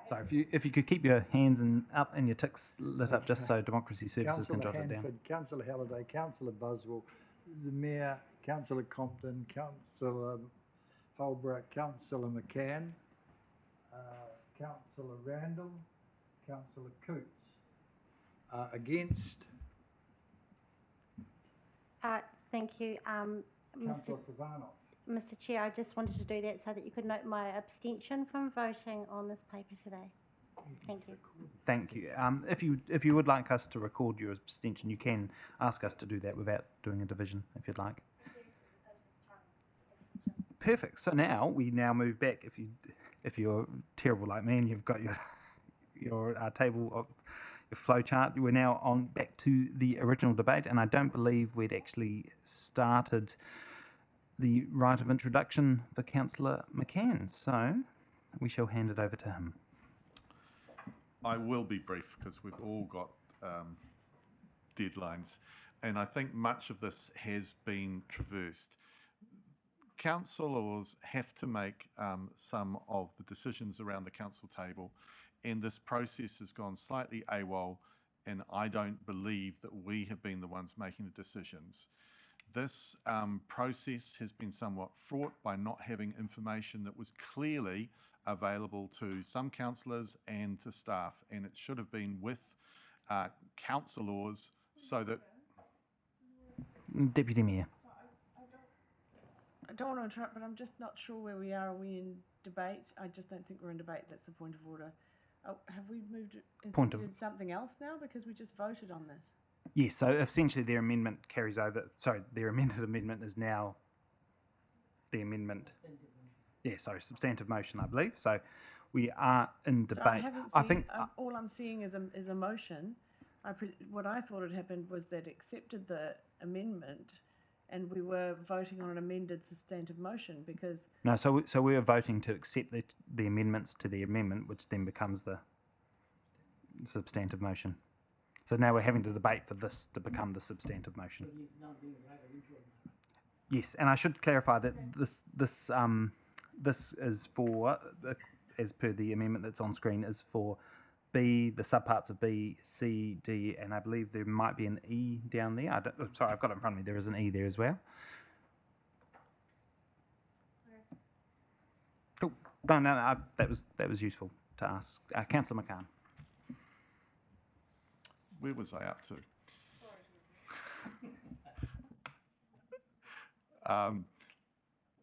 Speaker 1: Sorry, if you could keep your hands up and your ticks lit up, just so Democracy Services can jot it down.
Speaker 15: Councillor Halliday, Councillor Buswell, the Mayor, Councillor Compton, Councillor Holbrook, Councillor McCann, Councillor Randall, Councillor Coots. Against,
Speaker 11: Thank you.
Speaker 15: Councillor Kavanagh.
Speaker 11: Mr. Chair, I just wanted to do that so that you could note my abstention from voting on this paper today. Thank you.
Speaker 1: Thank you. If you would like us to record your abstention, you can ask us to do that without doing a division, if you'd like. Perfect. So we now move back. If you're terrible like me and you've got your table of your flow chart, we're now on back to the original debate, and I don't believe we'd actually started the right of introduction for Councillor McCann. So we shall hand it over to him.
Speaker 4: I will be brief because we've all got deadlines, and I think much of this has been traversed. Councillors have to make some of the decisions around the council table, and this process has gone slightly AWOL, and I don't believe that we have been the ones making the decisions. This process has been somewhat fraught by not having information that was clearly available to some councillors and to staff, and it should have been with councillors so that...
Speaker 1: Deputy Mayor.
Speaker 5: I don't want to interrupt, but I'm just not sure where we are. Are we in debate? I just don't think we're in debate. That's the point of order. Oh, have we moved it into something else now? Because we just voted on this.
Speaker 1: Yes, so essentially their amendment carries over. Sorry, their amended amendment is now the amendment. Yeah, sorry, substantive motion, I believe. So we are in debate.
Speaker 5: So I haven't seen, I think all I'm seeing is a motion. What I thought had happened was that accepted the amendment, and we were voting on an amended substantive motion because...
Speaker 1: No, so we are voting to accept the amendments to the amendment, which then becomes the substantive motion. So now we're having to debate for this to become the substantive motion. Yes, and I should clarify that this is for, as per the amendment that's on screen, is for B, the subparts of B, C, D, and I believe there might be an E down there. Sorry, I've got it in front of me. There is an E there as well. Cool. No, that was useful to ask. Councillor McCann.
Speaker 4: Where was I up to?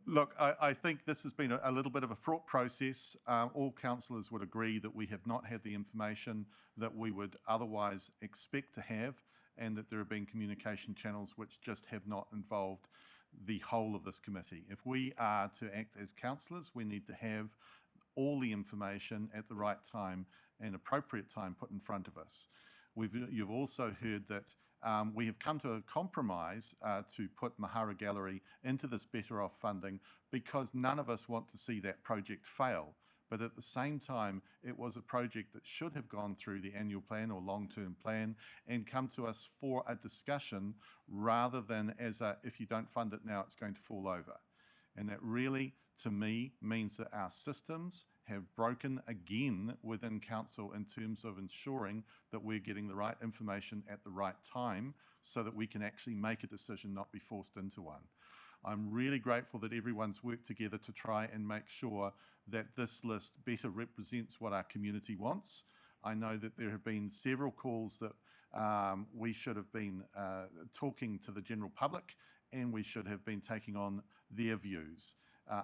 Speaker 4: Look, I think this has been a little bit of a fraught process. All councillors would agree that we have not had the information that we would otherwise expect to have, and that there have been communication channels which just have not involved the whole of this committee. If we are to act as councillors, we need to have all the information at the right time and appropriate time put in front of us. You've also heard that we have come to a compromise to put Mahara Gallery into this Better Off funding because none of us want to see that project fail. But at the same time, it was a project that should have gone through the annual plan or long-term plan and come to us for a discussion rather than as a, if you don't fund it now, it's going to fall over. And that really, to me, means that our systems have broken again within council in terms of ensuring that we're getting the right information at the right time so that we can actually make a decision, not be forced into one. I'm really grateful that everyone's worked together to try and make sure that this list better represents what our community wants. I know that there have been several calls that we should have been talking to the general public, and we should have been taking on their views.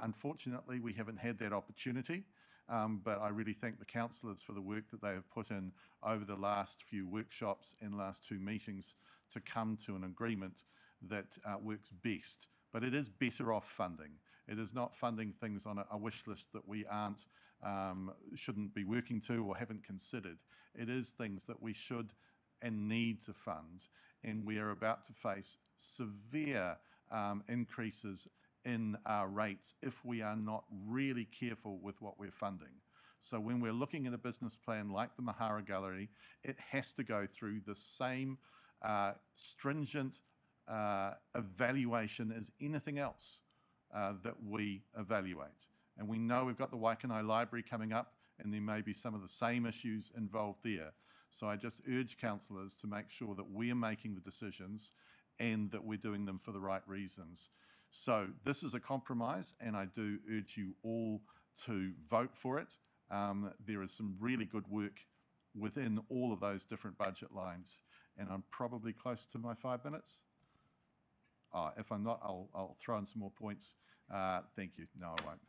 Speaker 4: Unfortunately, we haven't had that opportunity, but I really thank the councillors for the work that they have put in over the last few workshops and last two meetings to come to an agreement that works best. But it is better off funding. It is not funding things on a wish list that we shouldn't be working to or haven't considered. It is things that we should and need to fund, and we are about to face severe increases in our rates if we are not really careful with what we're funding. So when we're looking at a business plan like the Mahara Gallery, it has to go through the same stringent evaluation as anything else that we evaluate. And we know we've got the Waikanai Library coming up, and there may be some of the same issues involved there. So I just urge councillors to make sure that we're making the decisions and that we're doing them for the right reasons. So this is a compromise, and I do urge you all to vote for it. There is some really good work within all of those different budget lines, and I'm probably close to my 5 minutes. If I'm not, I'll throw in some more points. Thank you. No, I won't.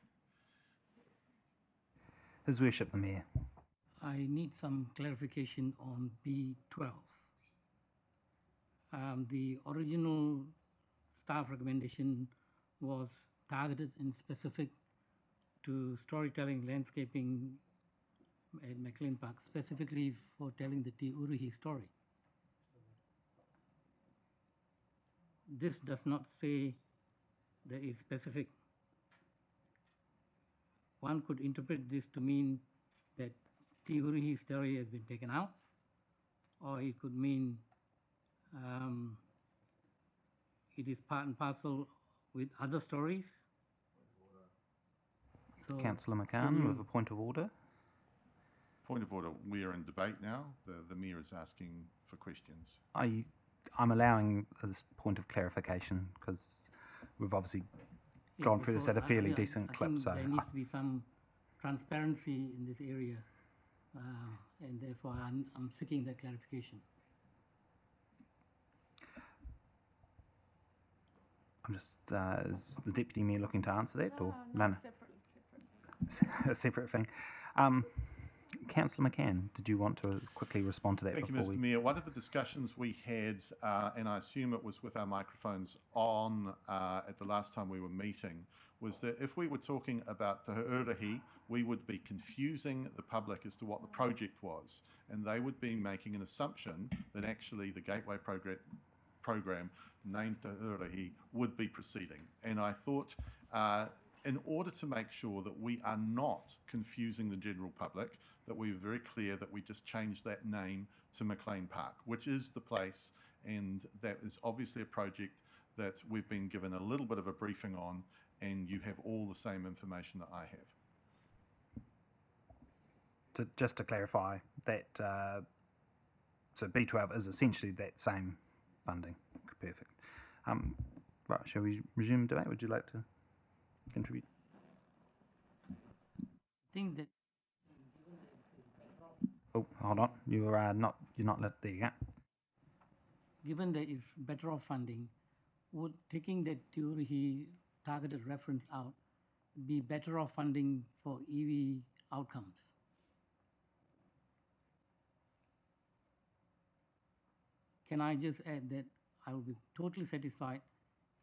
Speaker 1: His Worship the Mayor.
Speaker 16: I need some clarification on B12. The original staff recommendation was targeted and specific to storytelling, landscaping at McLean Park, specifically for telling the Te Urihi story. This does not say there is specific. One could interpret this to mean that Te Urihi story has been taken out, or it could mean it is part and parcel with other stories. So
Speaker 1: Councillor McCann with a point of order.
Speaker 4: Point of order. We are in debate now. The Mayor is asking for questions.
Speaker 1: I'm allowing this point of clarification because we've obviously gone through this at a fairly decent clip. So
Speaker 16: there needs to be some transparency in this area, and therefore I'm seeking that clarification.
Speaker 1: I'm just, is the Deputy Mayor looking to answer that?
Speaker 5: No,
Speaker 1: or
Speaker 5: no, separate.
Speaker 1: A separate thing. Councillor McCann, did you want to quickly respond to that?
Speaker 4: Thank you,
Speaker 1: before
Speaker 4: Mr. Mayor. One of the discussions we had, and I assume it was with our microphones on at the last time we were meeting, was that if we were talking about Te Urihi, we would be confusing the public as to what the project was, and they would be making an assumption that actually the Gateway program named Te Urihi would be proceeding. And I thought, in order to make sure that we are not confusing the general public, that we were very clear that we just changed that name to McLean Park, which is the place, and that is obviously a project that we've been given a little bit of a briefing on, and you have all the same information that I have.
Speaker 1: Just to clarify, that so B12 is essentially that same funding. Perfect. Right, shall we resume debate? Would you like to contribute?
Speaker 16: I think that.
Speaker 1: Oh, hold on. You're not lit. There you go.
Speaker 16: Given there is better off funding, would taking that Te Urihi targeted reference out be better off funding for EV outcomes? Can I just add that I will be totally satisfied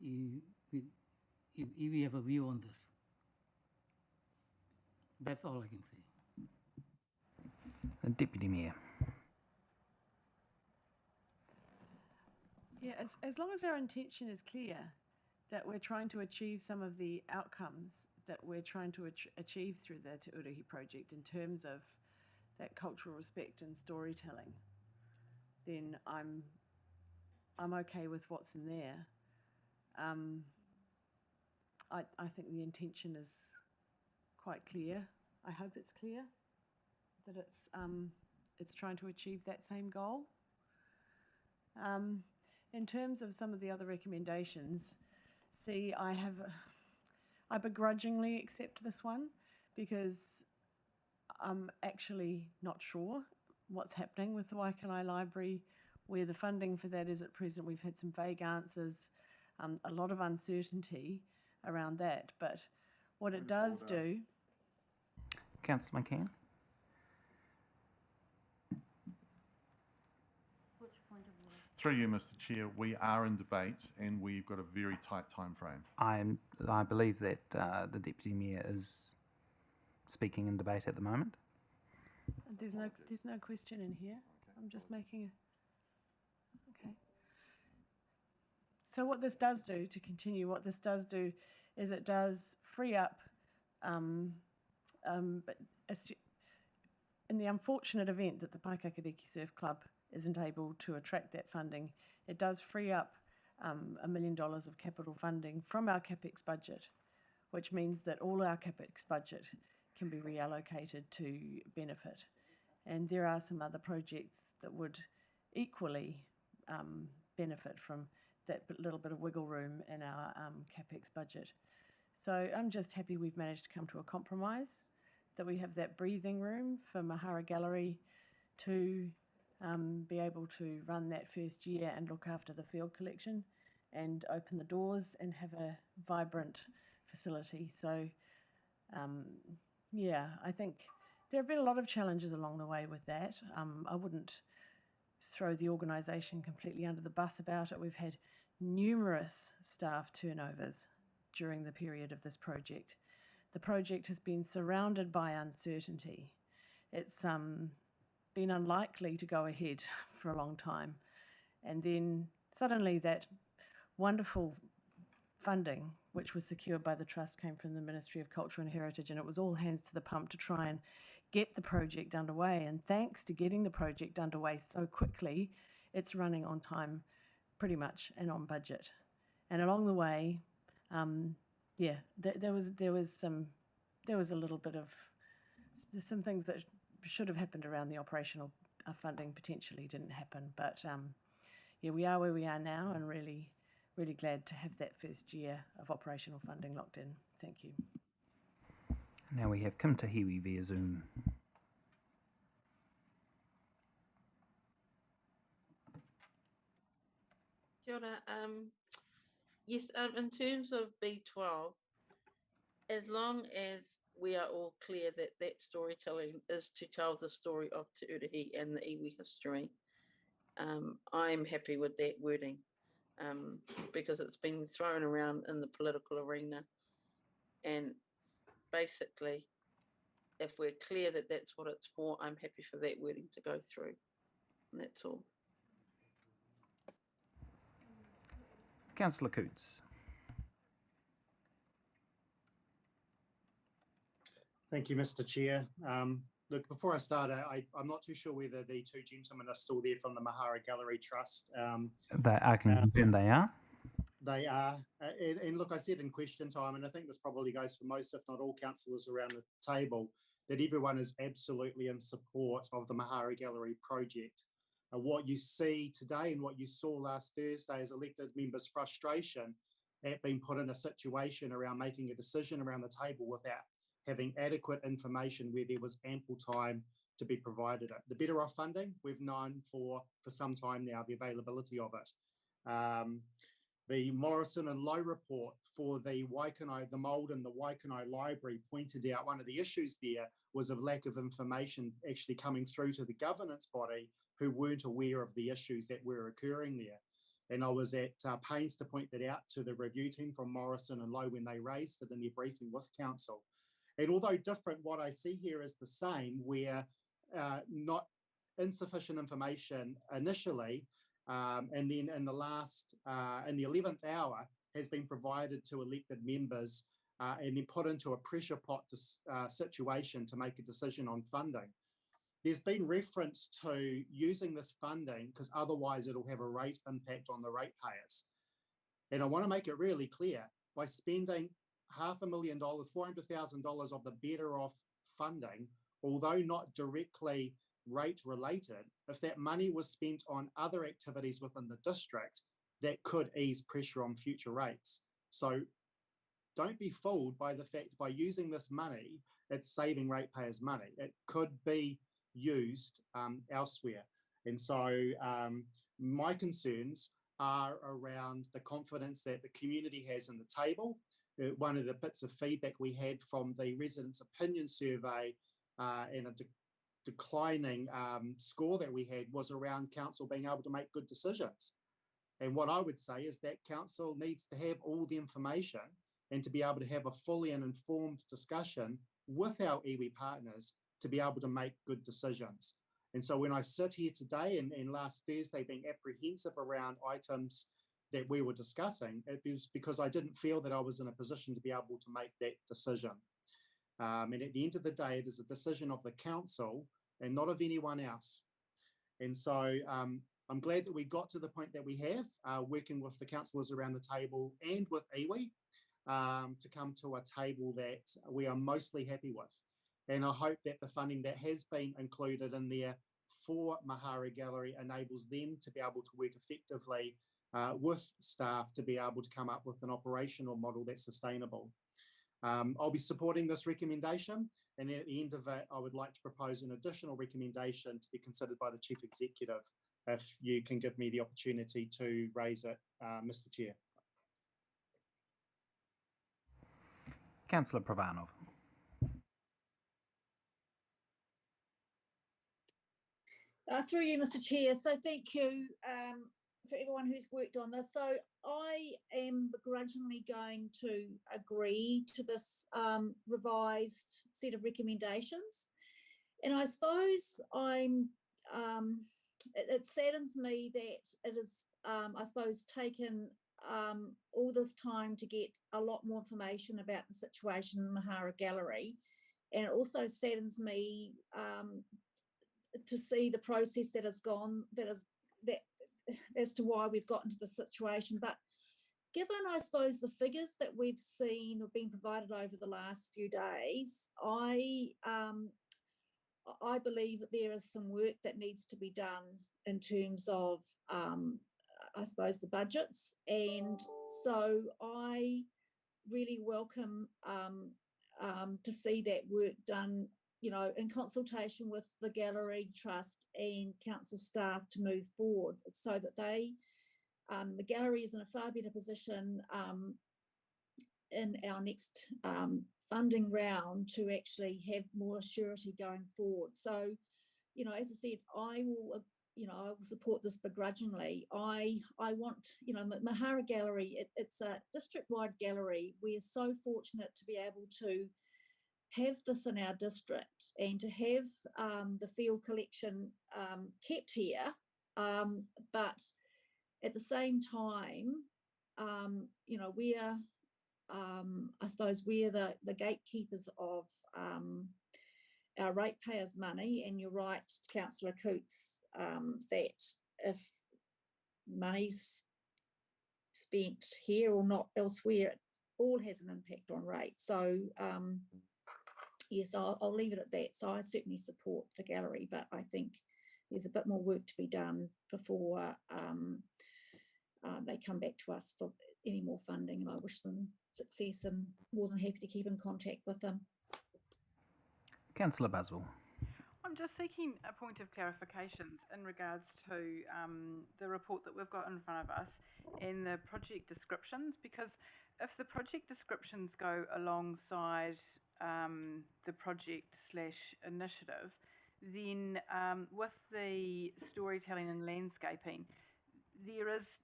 Speaker 16: if EV have a view on this? That's all I can say.
Speaker 1: Deputy Mayor.
Speaker 5: Yeah, as long as our intention is clear that we're trying to achieve some of the outcomes that we're trying to achieve through the Te Urihi project in terms of that cultural respect and storytelling, then I'm okay with what's in there. I think the intention is quite clear. I hope it's clear that it's trying to achieve that same goal. In terms of some of the other recommendations, see, I begrudgingly accept this one because I'm actually not sure what's happening with the Waikanae Library, where the funding for that is at present. We've had some vague answers, a lot of uncertainty around that. But what it does do...
Speaker 1: Councillor McCann.
Speaker 11: Which point of order?
Speaker 4: Through you, Mr. Chair, we are in debate and we've got a very tight time frame.
Speaker 1: I believe that the Deputy Mayor is speaking in debate at the moment.
Speaker 5: There's no question in here. I'm just making a... Okay. So what this does do, to continue, what this does do is it does free up, but in the unfortunate event that the Paikakariki Surf Club isn't able to attract that funding, it does free up $1 million of capital funding from our CapEx budget, which means that all our CapEx budget can be reallocated to benefit. And there are some other projects that would equally benefit from little bit of wiggle room in our capex budget. So I'm just happy we've managed to come to a compromise, that we have that breathing room for Mahara Gallery to be able to run that first year and look after the field collection and open the doors and have a vibrant facility. So yeah, I think there have been a lot of challenges along the way with that. I wouldn't throw the organisation completely under the bus about it. We've had numerous staff turnovers during the period of this project. The project has been surrounded by uncertainty. It's been unlikely to go ahead for a long time. And then suddenly that wonderful funding, which was secured by the Trust, came from the Ministry of Culture and Heritage, and it was all hands to the pump to try and get the project underway. And thanks to getting the project underway so quickly, it's running on time pretty much and on budget. And along the way, yeah, there was a little bit of, there's some things that should have happened around the operational funding potentially didn't happen. But yeah, we are where we are now, and really glad to have that first year of operational funding locked in. Thank you.
Speaker 1: Now we have Kim Tahiwi via Zoom.
Speaker 9: Kia ora. Yes, in terms of B12, as long as we are all clear that that storytelling is to tell the story of Te Urihi and the iwi history, I'm happy with that wording, because it's been thrown around in the political arena. And basically, if we're clear that that's what it's for, I'm happy for that wording to go through. And that's all.
Speaker 1: Councillor Coots.
Speaker 7: Thank you, Mr. Chair. Look, before I start, I'm not too sure whether the two gentlemen are still there from the Mahara Gallery Trust.
Speaker 1: I can confirm they are.
Speaker 7: They are. And look, I said in question time, and I think this probably goes for most, if not all, councillors around the table, that everyone is absolutely in support of the Mahara Gallery project. What you see today and what you saw last Thursday is elected members' frustration at being put in a situation around making a decision around the table without having adequate information where there was ample time to be provided. The Better Off funding, we've known for some time now, the availability of it. The Morrison and Lowe report for the Waikanae, the mould in the Waikanae Library pointed out one of the issues there was a lack of information actually coming through to the governance body who weren't aware of the issues that were occurring there. And I was at pains to point that out to the review team from Morrison and Lowe when they raised it in their briefing with council. And although different, what I see here is the same, where not insufficient information initially, and then in the last, in the 11th hour, has been provided to elected members and then put into a pressure pot situation to make a decision on funding. There's been reference to using this funding because otherwise it'll have a rate impact on the ratepayers. And I want to make it really clear, by spending $500,000, $400,000 of the Better Off funding, although not directly rate related, if that money was spent on other activities within the district, that could ease pressure on future rates. So don't be fooled by the fact by using this money, it's saving ratepayers money. It could be used elsewhere. And so my concerns are around the confidence that the community has in the table. One of the bits of feedback we had from the residents' opinion survey and a declining score that we had was around council being able to make good decisions. And what I would say is that council needs to have all the information and to be able to have a fully and informed discussion with our iwi partners to be able to make good decisions. And so when I sit here today and last Thursday being apprehensive around items that we were discussing, it was because I didn't feel that I was in a position to be able to make that decision. And at the end of the day, it is a decision of the council and not of anyone else. And so I'm glad that we got to the point that we have, working with the councillors around the table and with iwi to come to a table that we are mostly happy with. And I hope that the funding that has been included in there for Mahara Gallery enables them to be able to work effectively with staff to be able to come up with an operational model that's sustainable. I'll be supporting this recommendation, and at the end of it, I would like to propose an additional recommendation to be considered by the Chief Executive, if you can give me the opportunity to raise it, Mr. Chair.
Speaker 1: Councillor Pravanov.
Speaker 6: Through you, Mr. Chair. So thank you for everyone who's worked on this. So I am begrudgingly going to agree to this revised set of recommendations. And I suppose it saddens me that it is, I suppose, taken all this time to get a lot more information about the situation in Mahara Gallery. And it also saddens me to see the process that has gone, that as to why we've gotten to this situation. But given, I suppose, the figures that we've seen or been provided over the last few days, I believe that there is some work that needs to be done in terms of, I suppose, the budgets. And so I really welcome to see that work done, you know, in consultation with the Gallery Trust and council staff to move forward, so that they, the gallery is in a far better position in our next funding round to actually have more surety going forward. So, you know, as I said, I will support this begrudgingly. I want, you know, Mahara Gallery, it's a district-wide gallery. We are so fortunate to be able to have this in our district and to have the field collection kept here, but at the same time, you know, we are, I suppose, we're the gatekeepers of our ratepayers' money. And you're right, Councillor Coots, that if money's spent here or not elsewhere, it all has an impact on rates. So yes, I'll leave it at that. So I certainly support the gallery, but I think there's a bit more work to be done before they come back to us for any more funding, and I wish them success and more than happy to keep in contact with them.
Speaker 1: Councillor Buswell.
Speaker 17: I'm just seeking a point of clarifications in regards to the report that we've got in front of us and the project descriptions, because if the project descriptions go alongside the project / initiative, then with the storytelling and landscaping, there is,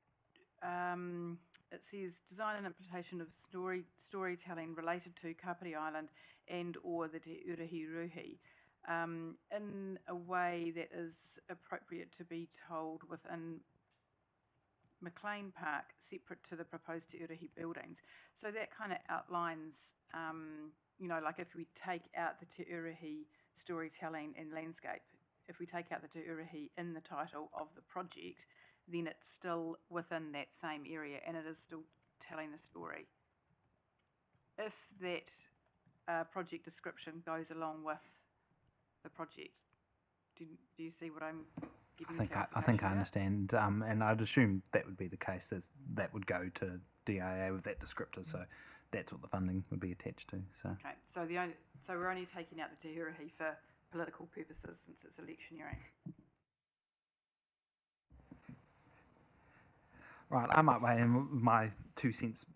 Speaker 17: it says design and implementation of storytelling related to Kapiti Island and or the Te Urahi Ruhi in a way that is appropriate to be told within McLean Park, separate to the proposed Te Urahi buildings. So that kind of outlines, you know, like if we take out the Te Urahi storytelling and landscape, if we take out the Te Urahi in the title of the project, then it's still within that same area and it is still telling the story. If that project description goes along with the project, do you see what I'm getting?
Speaker 1: I think I understand, and I'd assume that would be the case, that would go to DIA with that descriptor, so that's what the funding would be attached to. So
Speaker 17: okay, so we're only taking out the Te Urahi for political purposes since it's electioneering.
Speaker 1: Right, I might weigh in my 2 cents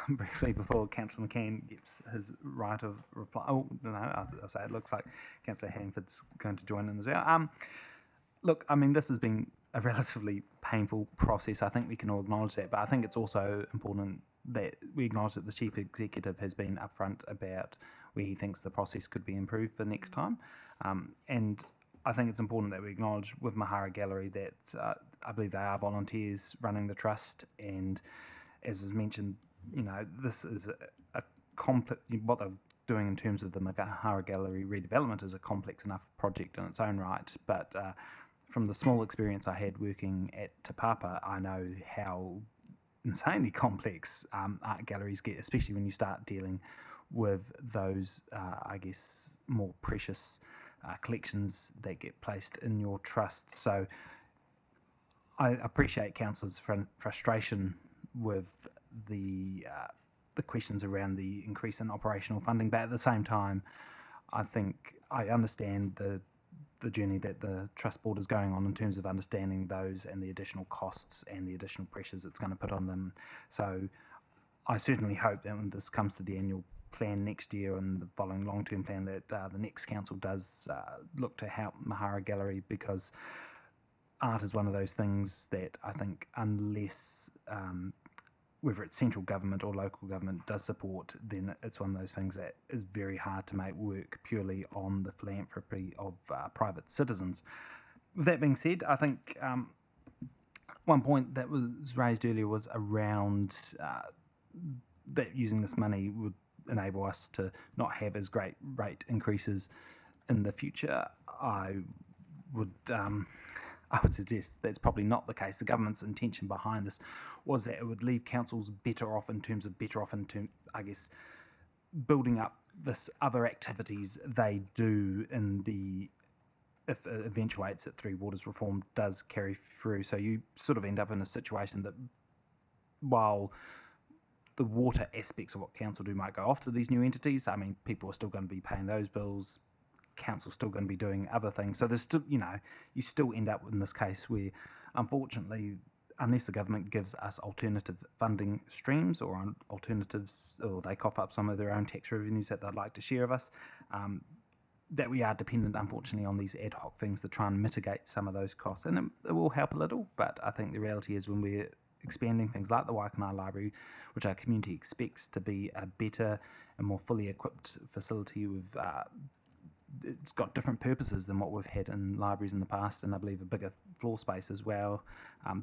Speaker 1: briefly before Councillor McCann gets his right of reply. Oh, no, I'll say it looks like Councillor Hanford's going to join in as well. Look, I mean, this has been a relatively painful process. I think we can all acknowledge that, but I think it's also important that we acknowledge that the Chief Executive has been upfront about where he thinks the process could be improved for next time. And I think it's important that we acknowledge with Mahara Gallery that I believe they are volunteers running the trust, and as was mentioned, you know, this is a complex, what they're doing in terms of the Mahara Gallery redevelopment is a complex enough project in its own right, but from the small experience I had working at Te Papa, I know how insanely complex art galleries get, especially when you start dealing with those, I guess, more precious collections that get placed in your trust. So I appreciate councillors' frustration with the questions around the increase in operational funding, but at the same time, I think I understand the journey that the Trust Board is going on in terms of understanding those and the additional costs and the additional pressures it's going to put on them. So I certainly hope that when this comes to the annual plan next year and the following long-term plan, that the next council does look to help Mahara Gallery, because art is one of those things that I think unless whether it's central government or local government does support, then it's one of those things that is very hard to make work purely on the philanthropy of private citizens. With that being said, I think one point that was raised earlier was around that using this money would enable us to not have as great rate increases in the future. I would suggest that's probably not the case. The government's intention behind this was that it would leave councils better off in terms of I guess, building up this other activities they do in the, if it eventuates that Three Waters reform does carry through. So you sort of end up in a situation that while the water aspects of what council do might go off to these new entities, I mean, people are still going to be paying those bills. Council's still going to be doing other things. So there's still, you still end up in this case where, unfortunately, unless the government gives us alternative funding streams or alternatives, or they cough up some of their own tax revenues that they'd like to share of us, that we are dependent, unfortunately, on these ad hoc things to try and mitigate some of those costs. And it will help a little, but I think the reality is when we're expanding things like the Waikanae Library, which our community expects to be a better and more fully equipped facility with it's got different purposes than what we've had in libraries in the past, and I believe a bigger floor space as well.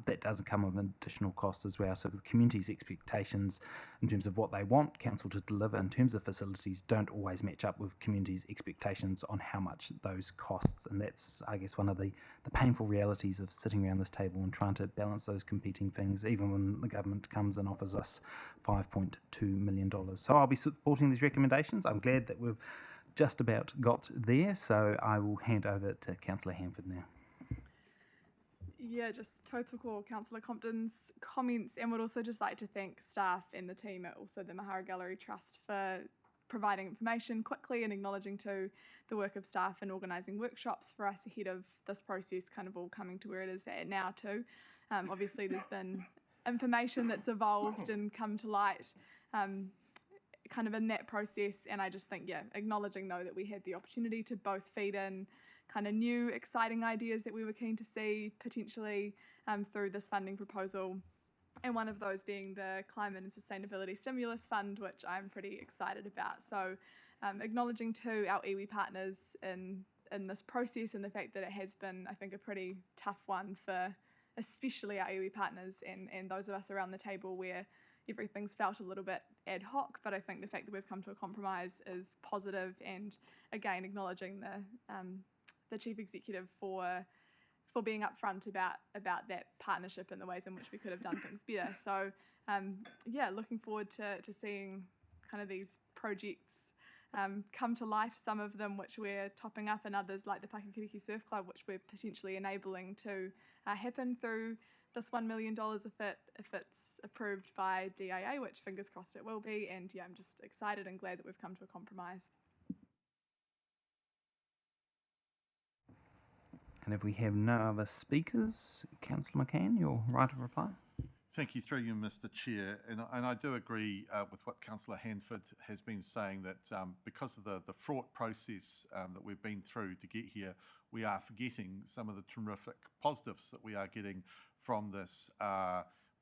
Speaker 1: That doesn't come with additional costs as well. So the community's expectations in terms of what they want council to deliver in terms of facilities don't always match up with community's expectations on how much those costs. And that's, I guess, one of the painful realities of sitting around this table and trying to balance those competing things, even when the government comes and offers us $5.2 million. So I'll be supporting these recommendations. I'm glad that we've just about got there, so I will hand over to Councillor Hanford now.
Speaker 2: Yeah, just tautoko Councillor Compton's comments, and would also just like to thank staff and the team at also the Mahara Gallery Trust for providing information quickly and acknowledging to the work of staff and organising workshops for us ahead of this process kind of all coming to where it is at now too. Obviously there's been information that's evolved and come to light kind of in that process, and I just think, yeah, acknowledging though that we had the opportunity to both feed in kind of new exciting ideas that we were keen to see potentially through this funding proposal, and one of those being the Climate and Sustainability Stimulus Fund, which I'm pretty excited about. So acknowledging to our iwi partners in this process, and the fact that it has been, I think, a pretty tough one for especially our iwi partners and those of us around the table where everything's felt a little bit ad hoc, but I think the fact that we've come to a compromise is positive, and again acknowledging the chief executive for being upfront about that partnership and the ways in which we could have done things better. So yeah, looking forward to seeing kind of these projects come to life, some of them which we're topping up, and others like the Pakakiriki Surf Club, which we're potentially enabling to happen through this $1 million if it's approved by DIA, which fingers crossed it will be. And yeah, I'm just excited and glad that we've come to a compromise.
Speaker 1: And if we have no other speakers, Councillor McCann, your right of reply.
Speaker 4: Thank you, through you, Mr. Chair. And I do agree with what Councillor Hanford has been saying, that because of the fraught process that we've been through to get here, we are forgetting some of the terrific positives that we are getting from this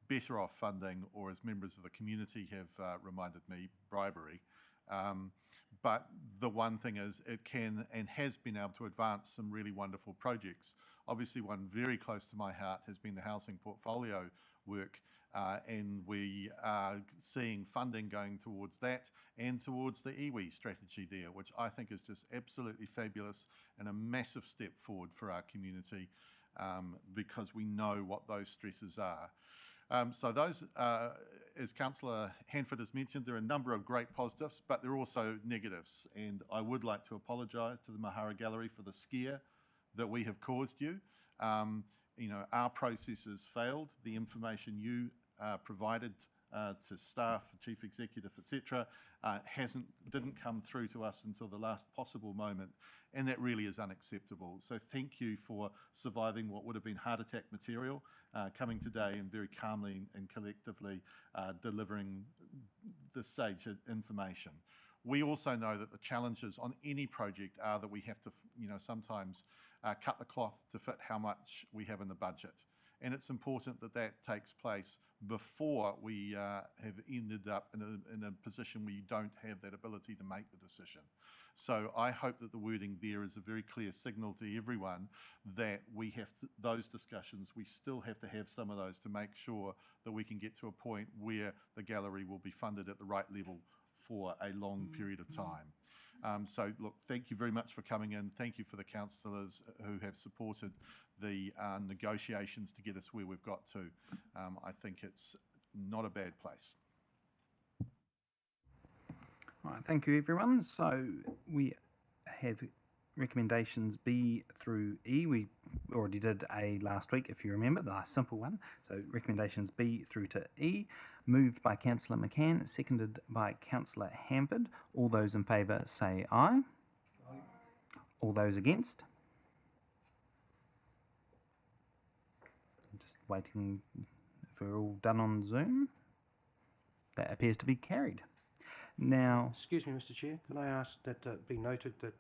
Speaker 4: better off funding, or as members of the community have reminded me, bribery. But the one thing is, it can and has been able to advance some really wonderful projects. Obviously, one very close to my heart has been the housing portfolio work, and we are seeing funding going towards that and towards the iwi strategy there, which I think is just absolutely fabulous and a massive step forward for our community, because we know what those stresses are. So those, as Councillor Hanford has mentioned, there are a number of great positives, but there are also negatives. And I would like to apologise to the Mahara Gallery for the scare that we have caused you. our processes failed. The information you provided to staff, chief executive, etc., didn't come through to us until the last possible moment, and that really is unacceptable. So thank you for surviving what would have been heart attack material, coming today and very calmly and collectively delivering the sage information. We also know that the challenges on any project are that we have to, sometimes cut the cloth to fit how much we have in the budget. And it's important that that takes place before we have ended up in a position where you don't have that ability to make the decision. So I hope that the wording there is a very clear signal to everyone that we have those discussions. We still have to have some of those to make sure that we can get to a point where the gallery will be funded at the right level for a long period of time. So look, thank you very much for coming in. Thank you for the councillors who have supported the negotiations to get us where we've got to. I think it's not a bad place.
Speaker 1: All right, thank you everyone. So we have recommendations B through E. We already did A last week, if you remember, the last simple one. So recommendations B through to E, moved by Councillor McCann, seconded by Councillor Hanford. All those in favour say aye. Aye. All those against? Just waiting if we're all done on Zoom. That appears to be carried. Now,
Speaker 18: excuse me, Mr. Chair, can I ask that it be noted that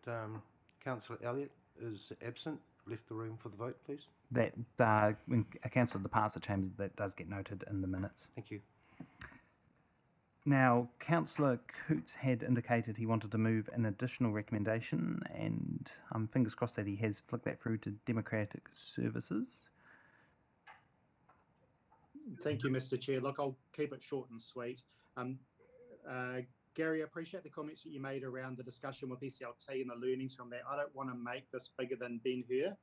Speaker 18: Councillor Elliott is absent, left the room for the vote, please?
Speaker 1: That when a councillor departs the chambers, that does get noted in the minutes.
Speaker 18: Thank you.
Speaker 1: Now, Councillor Coots had indicated he wanted to move an additional recommendation, and I'm fingers crossed that he has flicked that through to Democratic Services.
Speaker 7: Thank you, Mr. Chair. Look, I'll keep it short and sweet. Gary, I appreciate the comments that you made around the discussion with SLT and the learnings from that. I don't want to make this bigger than Ben Hur,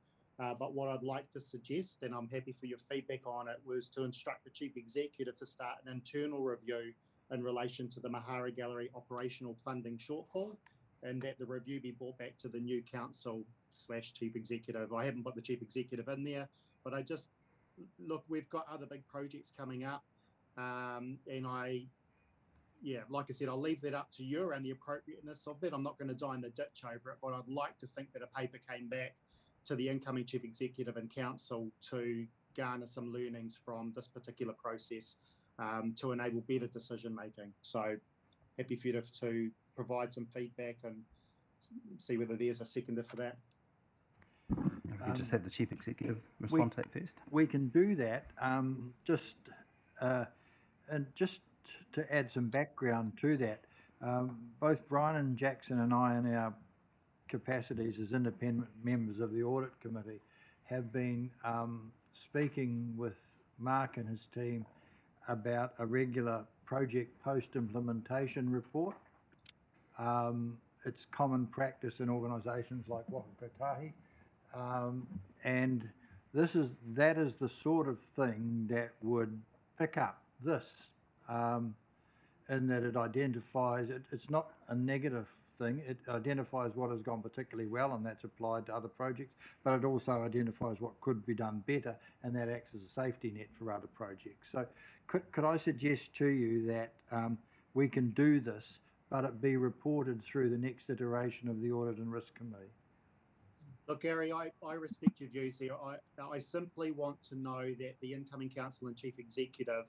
Speaker 7: but what I'd like to suggest, and I'm happy for your feedback on it, was to instruct the Chief Executive to start an internal review in relation to the Mahara Gallery operational funding shortfall, and that the review be brought back to the new council/Chief Executive. I haven't put the Chief Executive in there, but I just, look, we've got other big projects coming up, and like I said, I'll leave that up to you around the appropriateness of that. I'm not going to die in the ditch over it, but I'd like to think that a paper came back to the incoming Chief Executive and Council to garner some learnings from this particular process to enable better decision making. So happy for you to provide some feedback and see whether there's a seconder for that.
Speaker 1: If we just have the Chief Executive respond to that first.
Speaker 15: We can do that. Just to add some background to that, both Brian Jackson and I, in our capacities as independent members of the Audit Committee, have been speaking with Mark and his team about a regular project post-implementation report. It's common practice in organisations like Waka Kotahi, and that is the sort of thing that would pick up this, in that it identifies, it's not a negative thing, it identifies what has gone particularly well, and that's applied to other projects, but it also identifies what could be done better, and that acts as a safety net for other projects. So could I suggest to you that we can do this, but it be reported through the next iteration of the Audit and Risk Committee?
Speaker 7: Look, Gary, I respect your views here. I simply want to know that the incoming council and chief executive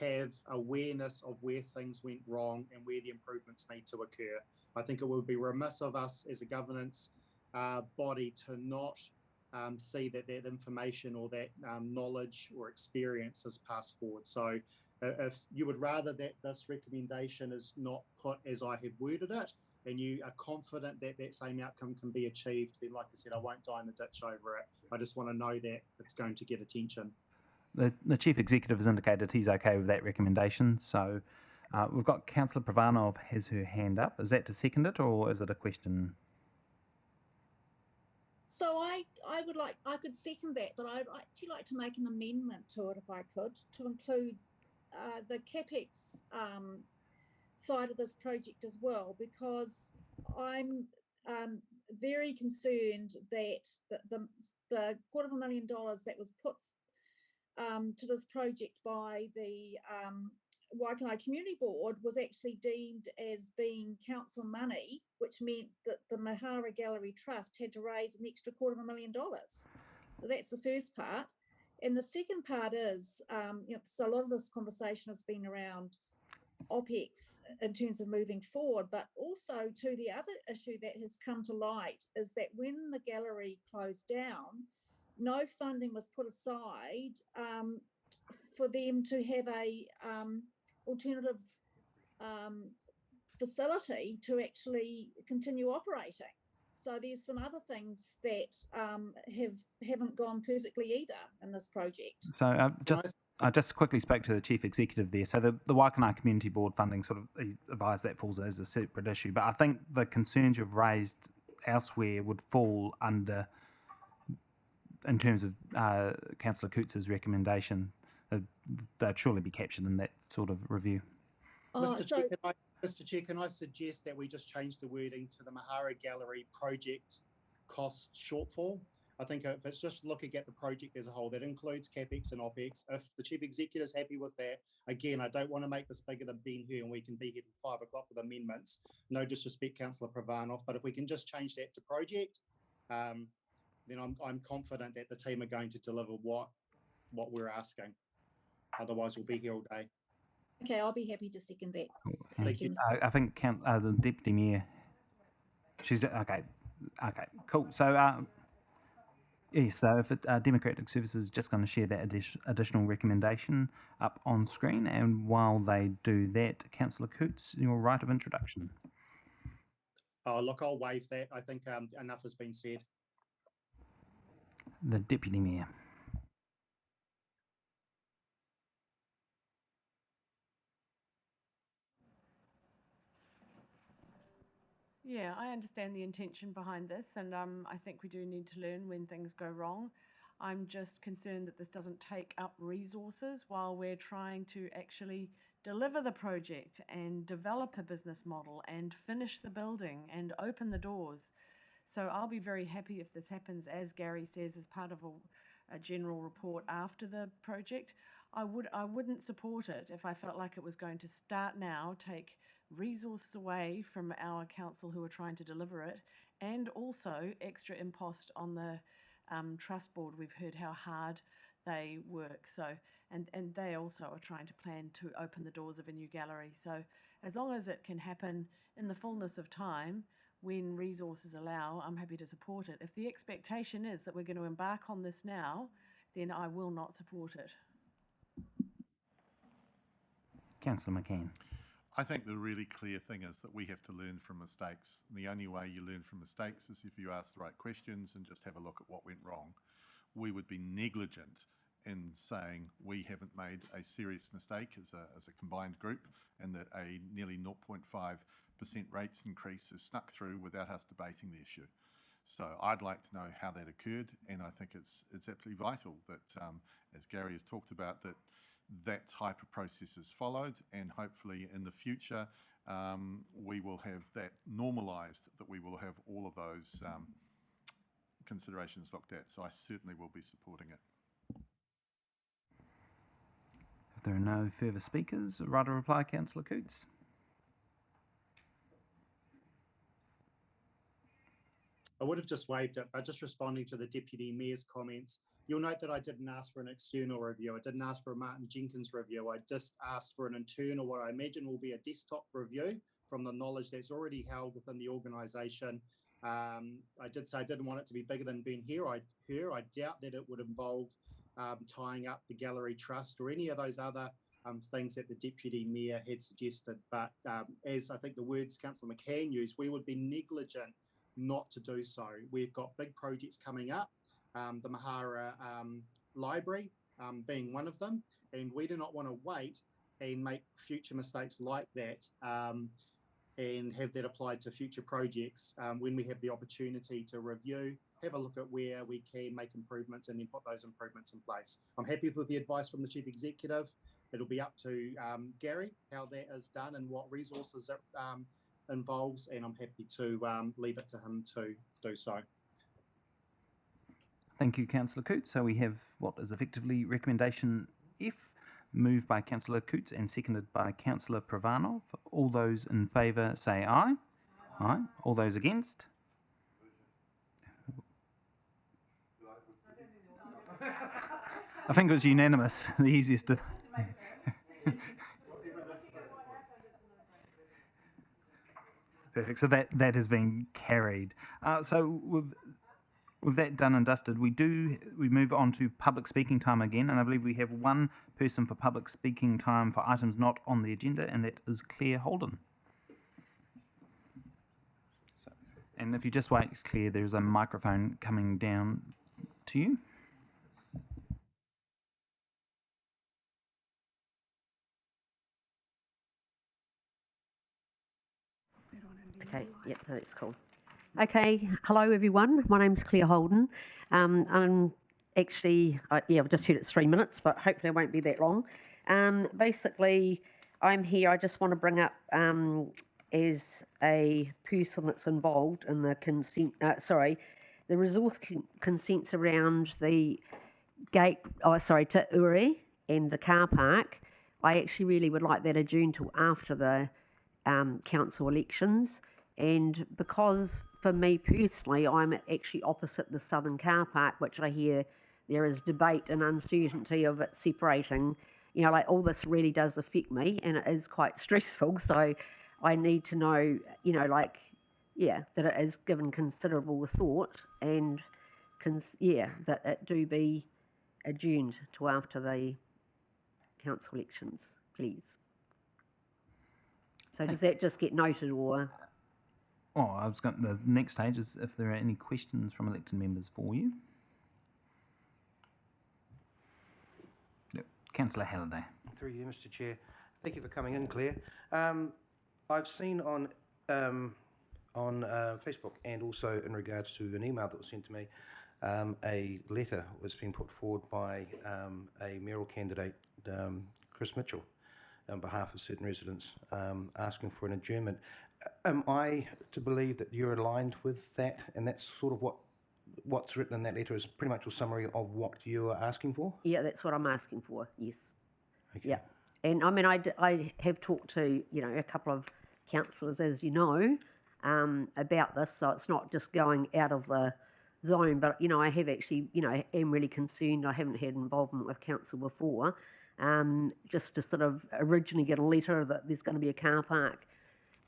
Speaker 7: have awareness of where things went wrong and where the improvements need to occur. I think it would be remiss of us as a governance body to not see that information or that knowledge or experience is passed forward. So if you would rather that this recommendation is not put as I have worded it, and you are confident that that same outcome can be achieved, then like I said, I won't die in the ditch over it. I just want to know that it's going to get attention.
Speaker 1: The Chief Executive has indicated he's okay with that recommendation. So we've got Councillor Pravanov has her hand up. Is that to second it, or is it a question?
Speaker 6: So I could second that, but I'd actually like to make an amendment to it if I could, to include the CapEx side of this project as well, because I'm very concerned that the $250,000 that was put to this project by the Waikanae Community Board was actually deemed as being council money, which meant that the Mahara Gallery Trust had to raise an extra $250,000. So that's the first part. And the second part is, so a lot of this conversation has been around OPEX in terms of moving forward, but also to the other issue that has come to light is that when the gallery closed down, no funding was put aside for them to have a alternative facility to actually continue operating. So there's some other things that haven't gone perfectly either in this project.
Speaker 1: So I just quickly spoke to the chief executive there. So the Waikanae Community Board funding sort of he advised that falls as a separate issue. But I think the concerns you've raised elsewhere would fall under, in terms of Councillor Coots's recommendation, they'd surely be captured in that sort of review.
Speaker 7: Mr. Chair, can I suggest that we just change the wording to the Mahara Gallery project cost shortfall? I think if it's just looking at the project as a whole, that includes CapEx and OPEX. If the chief executive is happy with that, again, I don't want to make this bigger than being here and we can be here till 5 o'clock with amendments. No disrespect, Councillor Pravanov, but if we can just change that to project, then I'm confident that the team are going to deliver what we're asking. Otherwise, we'll be here all day.
Speaker 6: Okay, I'll be happy to second that.
Speaker 7: Thank you.
Speaker 1: I think the deputy mayor. She's okay. Okay, cool. So yes, so if Democratic Services is just going to share that additional recommendation up on screen, and while they do that, Councillor Coots, your right of introduction.
Speaker 7: Oh, look, I'll waive that. I think enough has been said.
Speaker 1: The deputy mayor.
Speaker 5: Yeah, I understand the intention behind this, and I think we do need to learn when things go wrong. I'm just concerned that this doesn't take up resources while we're trying to actually deliver the project and develop a business model and finish the building and open the doors. So I'll be very happy if this happens, as Gary says, as part of a general report after the project. I wouldn't support it if I felt like it was going to start now, take resources away from our council who are trying to deliver it, and also extra impost on the trust board. We've heard how hard they work, so and they also are trying to plan to open the doors of a new gallery. So as long as it can happen in the fullness of time, when resources allow, I'm happy to support it. If the expectation is that we're going to embark on this now, then I will not support it.
Speaker 1: Councillor McCann.
Speaker 4: I think the really clear thing is that we have to learn from mistakes. And the only way you learn from mistakes is if you ask the right questions and just have a look at what went wrong. We would be negligent in saying we haven't made a serious mistake as a combined group, and that a nearly 0.5% rates increase is snuck through without us debating the issue. So I'd like to know how that occurred, and I think it's absolutely vital that, as Gary has talked about, that type of process is followed, and hopefully in the future we will have that normalised, that we will have all of those considerations looked at. So I certainly will be supporting it.
Speaker 1: If there are no further speakers, right of reply, Councillor Coots.
Speaker 7: I would have just waived it, but just responding to the Deputy Mayor's comments, you'll note that I didn't ask for an external review. I didn't ask for a Martin Jenkins review. I just asked for an internal, what I imagine will be a desktop review from the knowledge that's already held within the organisation. I did say I didn't want it to be bigger than being here. I doubt that it would involve tying up the Gallery Trust or any of those other things that the Deputy Mayor had suggested. But as I think the words Councillor McCann used, we would be negligent not to do so. We've got big projects coming up, the Mahara Library being one of them, and we do not want to wait and make future mistakes like that and have that applied to future projects when we have the opportunity to review, have a look at where we can make improvements and then put those improvements in place. I'm happy with the advice from the Chief Executive. It'll be up to Gary how that is done and what resources involves, and I'm happy to leave it to him to do so.
Speaker 1: Thank you, Councillor Coots. So we have what is effectively recommendation F, moved by Councillor Coots and seconded by Councillor Pravanov. All those in favour say aye. Aye. All those against? I think it was unanimous, the easiest to... Perfect, so that has been carried. So with that done and dusted, we move on to public speaking time again, and I believe we have one person for public speaking time for items not on the agenda, and that is Claire Holden. And if you just wait, Claire, there's a microphone coming down to you.
Speaker 19: Okay, yep, that's cool. Okay, hello everyone. My name's Claire Holden. I'm actually, I've just heard it's 3 minutes, but hopefully it won't be that long. Basically, I'm here. I just want to bring up as a person that's involved in the consent. The resource consents around the gate. To Uri and the car park. I actually really would like that adjourned till after the council elections. And because for me personally, I'm actually opposite the southern car park, which I hear there is debate and uncertainty of it separating. You know, like all this really does affect me, and it is quite stressful. So I need to know, you know, like, yeah, that it is given considerable thought, and that it do be adjourned to after the council elections, please. So does that just get noted, or?
Speaker 1: Oh, the next stage is if there are any questions from elected members for you. Yep. Councillor Halliday.
Speaker 18: Through you, Mr. Chair. Thank you for coming in, Claire. I've seen on Facebook and also in regards to an email that was sent to me, a letter was being put forward by a mayoral candidate, Chris Mitchell, on behalf of certain residents, asking for an adjournment. Am I to believe that you're aligned with that, and that's sort of what's written in that letter is pretty much a summary of what you are asking for?
Speaker 19: Yeah, that's what I'm asking for, yes.
Speaker 18: Okay.
Speaker 19: Yeah, and I mean, I have talked to, you know, a couple of councillors, as you know, about this, so it's not just going out of the zone, but, you know, I have actually, you know, am really concerned. I haven't had involvement with council before, just to sort of originally get a letter that there's going to be a car park.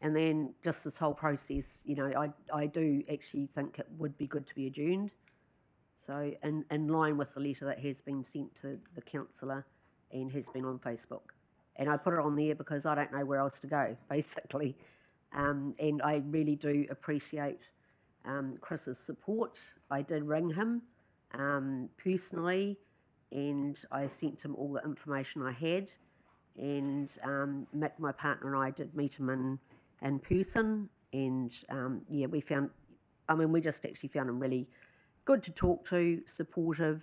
Speaker 19: And then just this whole process, you know, I do actually think it would be good to be adjourned. So in line with the letter that has been sent to the councillor and has been on Facebook. And I put it on there because I don't know where else to go, basically. And I really do appreciate Chris's support. I did ring him personally, and I sent him all the information I had. And Mick, my partner, and I did meet him in person, and we found, we just actually found him really good to talk to, supportive,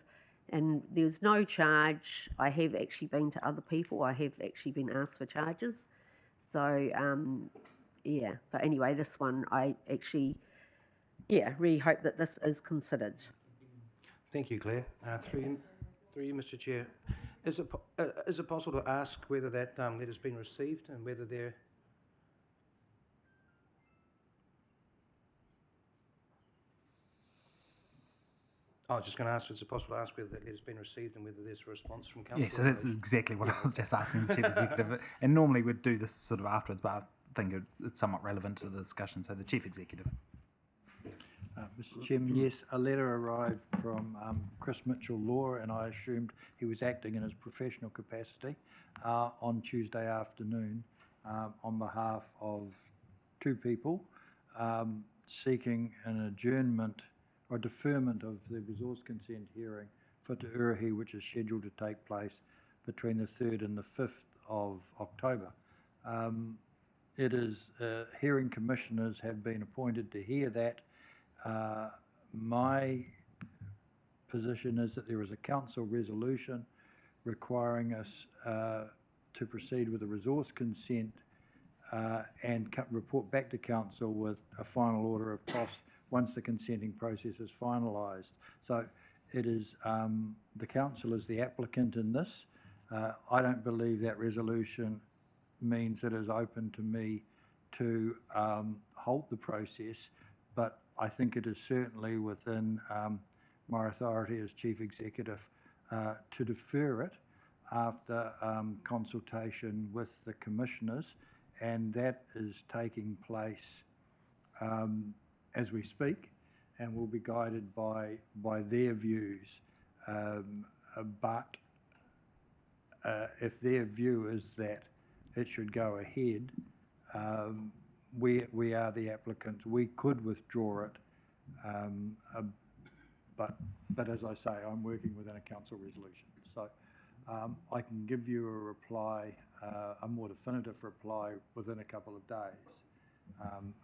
Speaker 19: and there's no charge. I have actually been to other people. I have actually been asked for charges. So, but anyway, this one, I actually, really hope that this is considered.
Speaker 18: Thank you, Claire. Through you, Mr. Chair. Is it possible to ask whether that letter's been received and whether there... I was just going to ask, is it possible to ask whether that letter's been received and whether there's a response from council?
Speaker 1: Yeah, so that's exactly what I was just asking the Chief Executive. And normally we'd do this sort of afterwards, but I think it's somewhat relevant to the discussion. So the Chief Executive.
Speaker 15: Mr. Chairman, yes, a letter arrived from Chris Mitchell Law, and I assumed he was acting in his professional capacity on Tuesday afternoon on behalf of two people seeking an adjournment or deferment of the resource consent hearing for Te Urahi, which is scheduled to take place between the 3rd and the 5th of October. It is hearing commissioners have been appointed to hear that. My position is that there is a council resolution requiring us to proceed with a resource consent and report back to council with a final order of cost once the consenting process is finalised. So it is, the council is the applicant in this. I don't believe that resolution means it is open to me to halt the process, but I think it is certainly within my authority as Chief Executive to defer it after consultation with the commissioners, and that is taking place as we speak, and will be guided by their views. But if their view is that it should go ahead, we are the applicants. We could withdraw it, but as I say, I'm working within a council resolution. So I can give you a reply, a more definitive reply within a couple of days.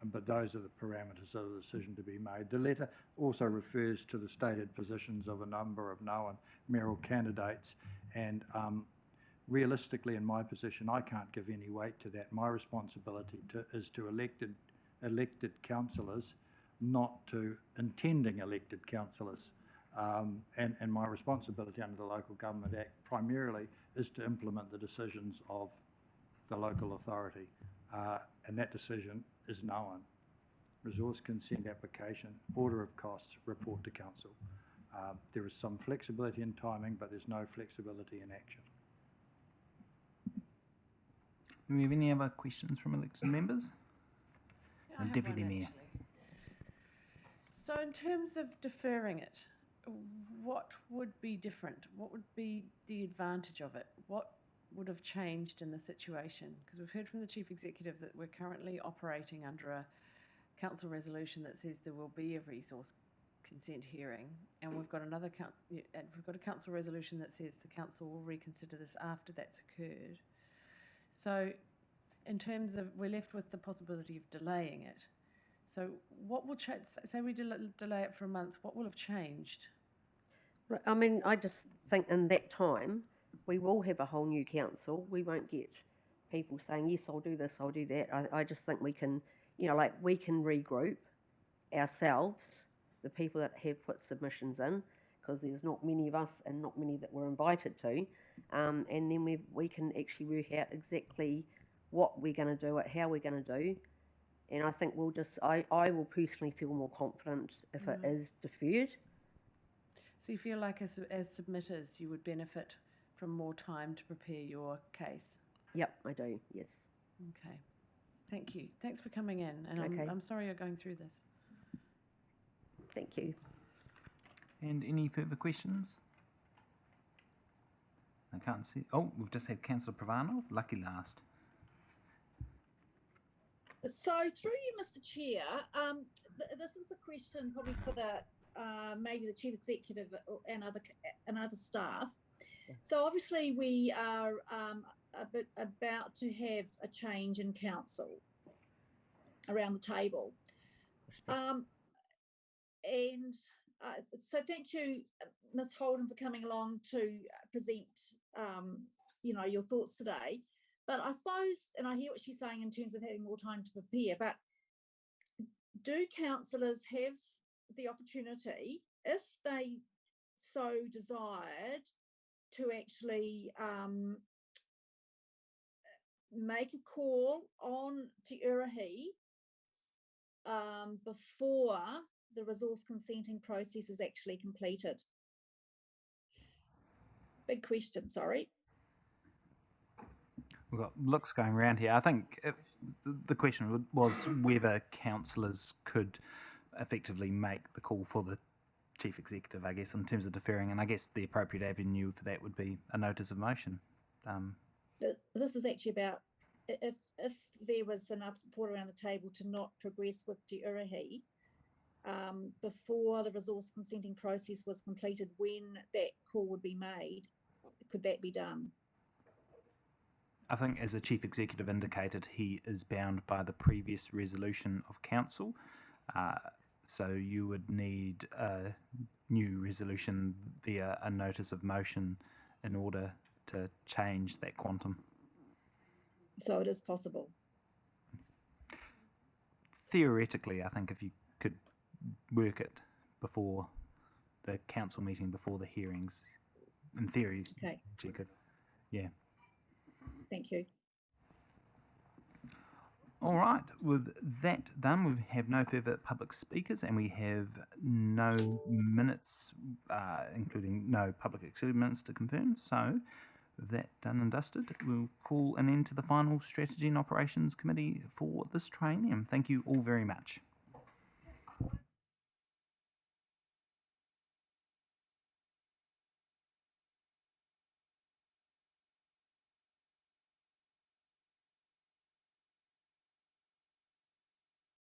Speaker 15: But those are the parameters of the decision to be made. The letter also refers to the stated positions of a number of known mayoral candidates, and realistically, in my position, I can't give any weight to that. My responsibility is to elected councillors, not to intending elected councillors. And my responsibility under the Local Government Act primarily is to implement the decisions of the local authority. And that decision is known. Resource consent application, order of costs, report to council. There is some flexibility in timing, but there's no flexibility in action.
Speaker 1: Do we have any other questions from elected members?
Speaker 5: Yeah, I have
Speaker 1: Deputy
Speaker 5: one,
Speaker 1: Mayor.
Speaker 5: actually. So in terms of deferring it, what would be different? What would be the advantage of it? What would have changed in the situation? Because we've heard from the Chief Executive that we're currently operating under a council resolution that says there will be a resource consent hearing, and we've got a council resolution that says the council will reconsider this after that's occurred. So in terms of, we're left with the possibility of delaying it. So what will change? Say we delay it for a month, what will have changed?
Speaker 19: I mean, I just think in that time, we will have a whole new council. We won't get people saying, yes, I'll do this, I'll do that. I just think we can, we can regroup ourselves, the people that have put submissions in, because there's not many of us and not many that we're invited to. And then we can actually work out exactly what we're going to do, how we're going to do. And I think we'll just, I will personally feel more confident if it is deferred.
Speaker 5: So you feel like as submitters, you would benefit from more time to prepare your case?
Speaker 19: Yep, I do, yes.
Speaker 5: Okay. Thank you. Thanks for coming in. And
Speaker 19: Okay.
Speaker 5: I'm sorry you're going through this.
Speaker 19: Thank you.
Speaker 1: And any further questions? I can't see. Oh, we've just had Councillor Pravanov, lucky last.
Speaker 6: So through you, Mr. Chair, this is a question probably for the maybe the Chief Executive and other staff. So obviously we are about to have a change in council around the table, and so thank you, Ms. Holden, for coming along to present your thoughts today. But I suppose, and I hear what she's saying in terms of having more time to prepare, but do councillors have the opportunity, if they so desired, to actually make a call on Te Urahi before the resource consenting process is actually completed? Big question, sorry.
Speaker 1: We've got looks going around here. I think the question was whether councillors could effectively make the call for the Chief Executive, I guess, in terms of deferring, and I guess the appropriate avenue for that would be a notice of motion.
Speaker 6: This is actually about if there was enough support around the table to not progress with Te Urahi before the resource consenting process was completed, when that call would be made, could that be done?
Speaker 1: I think, as the Chief Executive indicated, he is bound by the previous resolution of council. So you would need a new resolution via a notice of motion in order to change that quantum.
Speaker 6: So it is possible.
Speaker 1: theoretically, I think if you could work it before the council meeting, before the hearings, in theory,
Speaker 6: Okay.
Speaker 1: she could. Yeah.
Speaker 6: Thank you.
Speaker 1: All right. With that done, we have no further public speakers, and we have no minutes, including no public excluded minutes to confirm. So, with that done and dusted, we'll call an end to the final Strategy and Operations Committee for this triennium. Thank you all very much.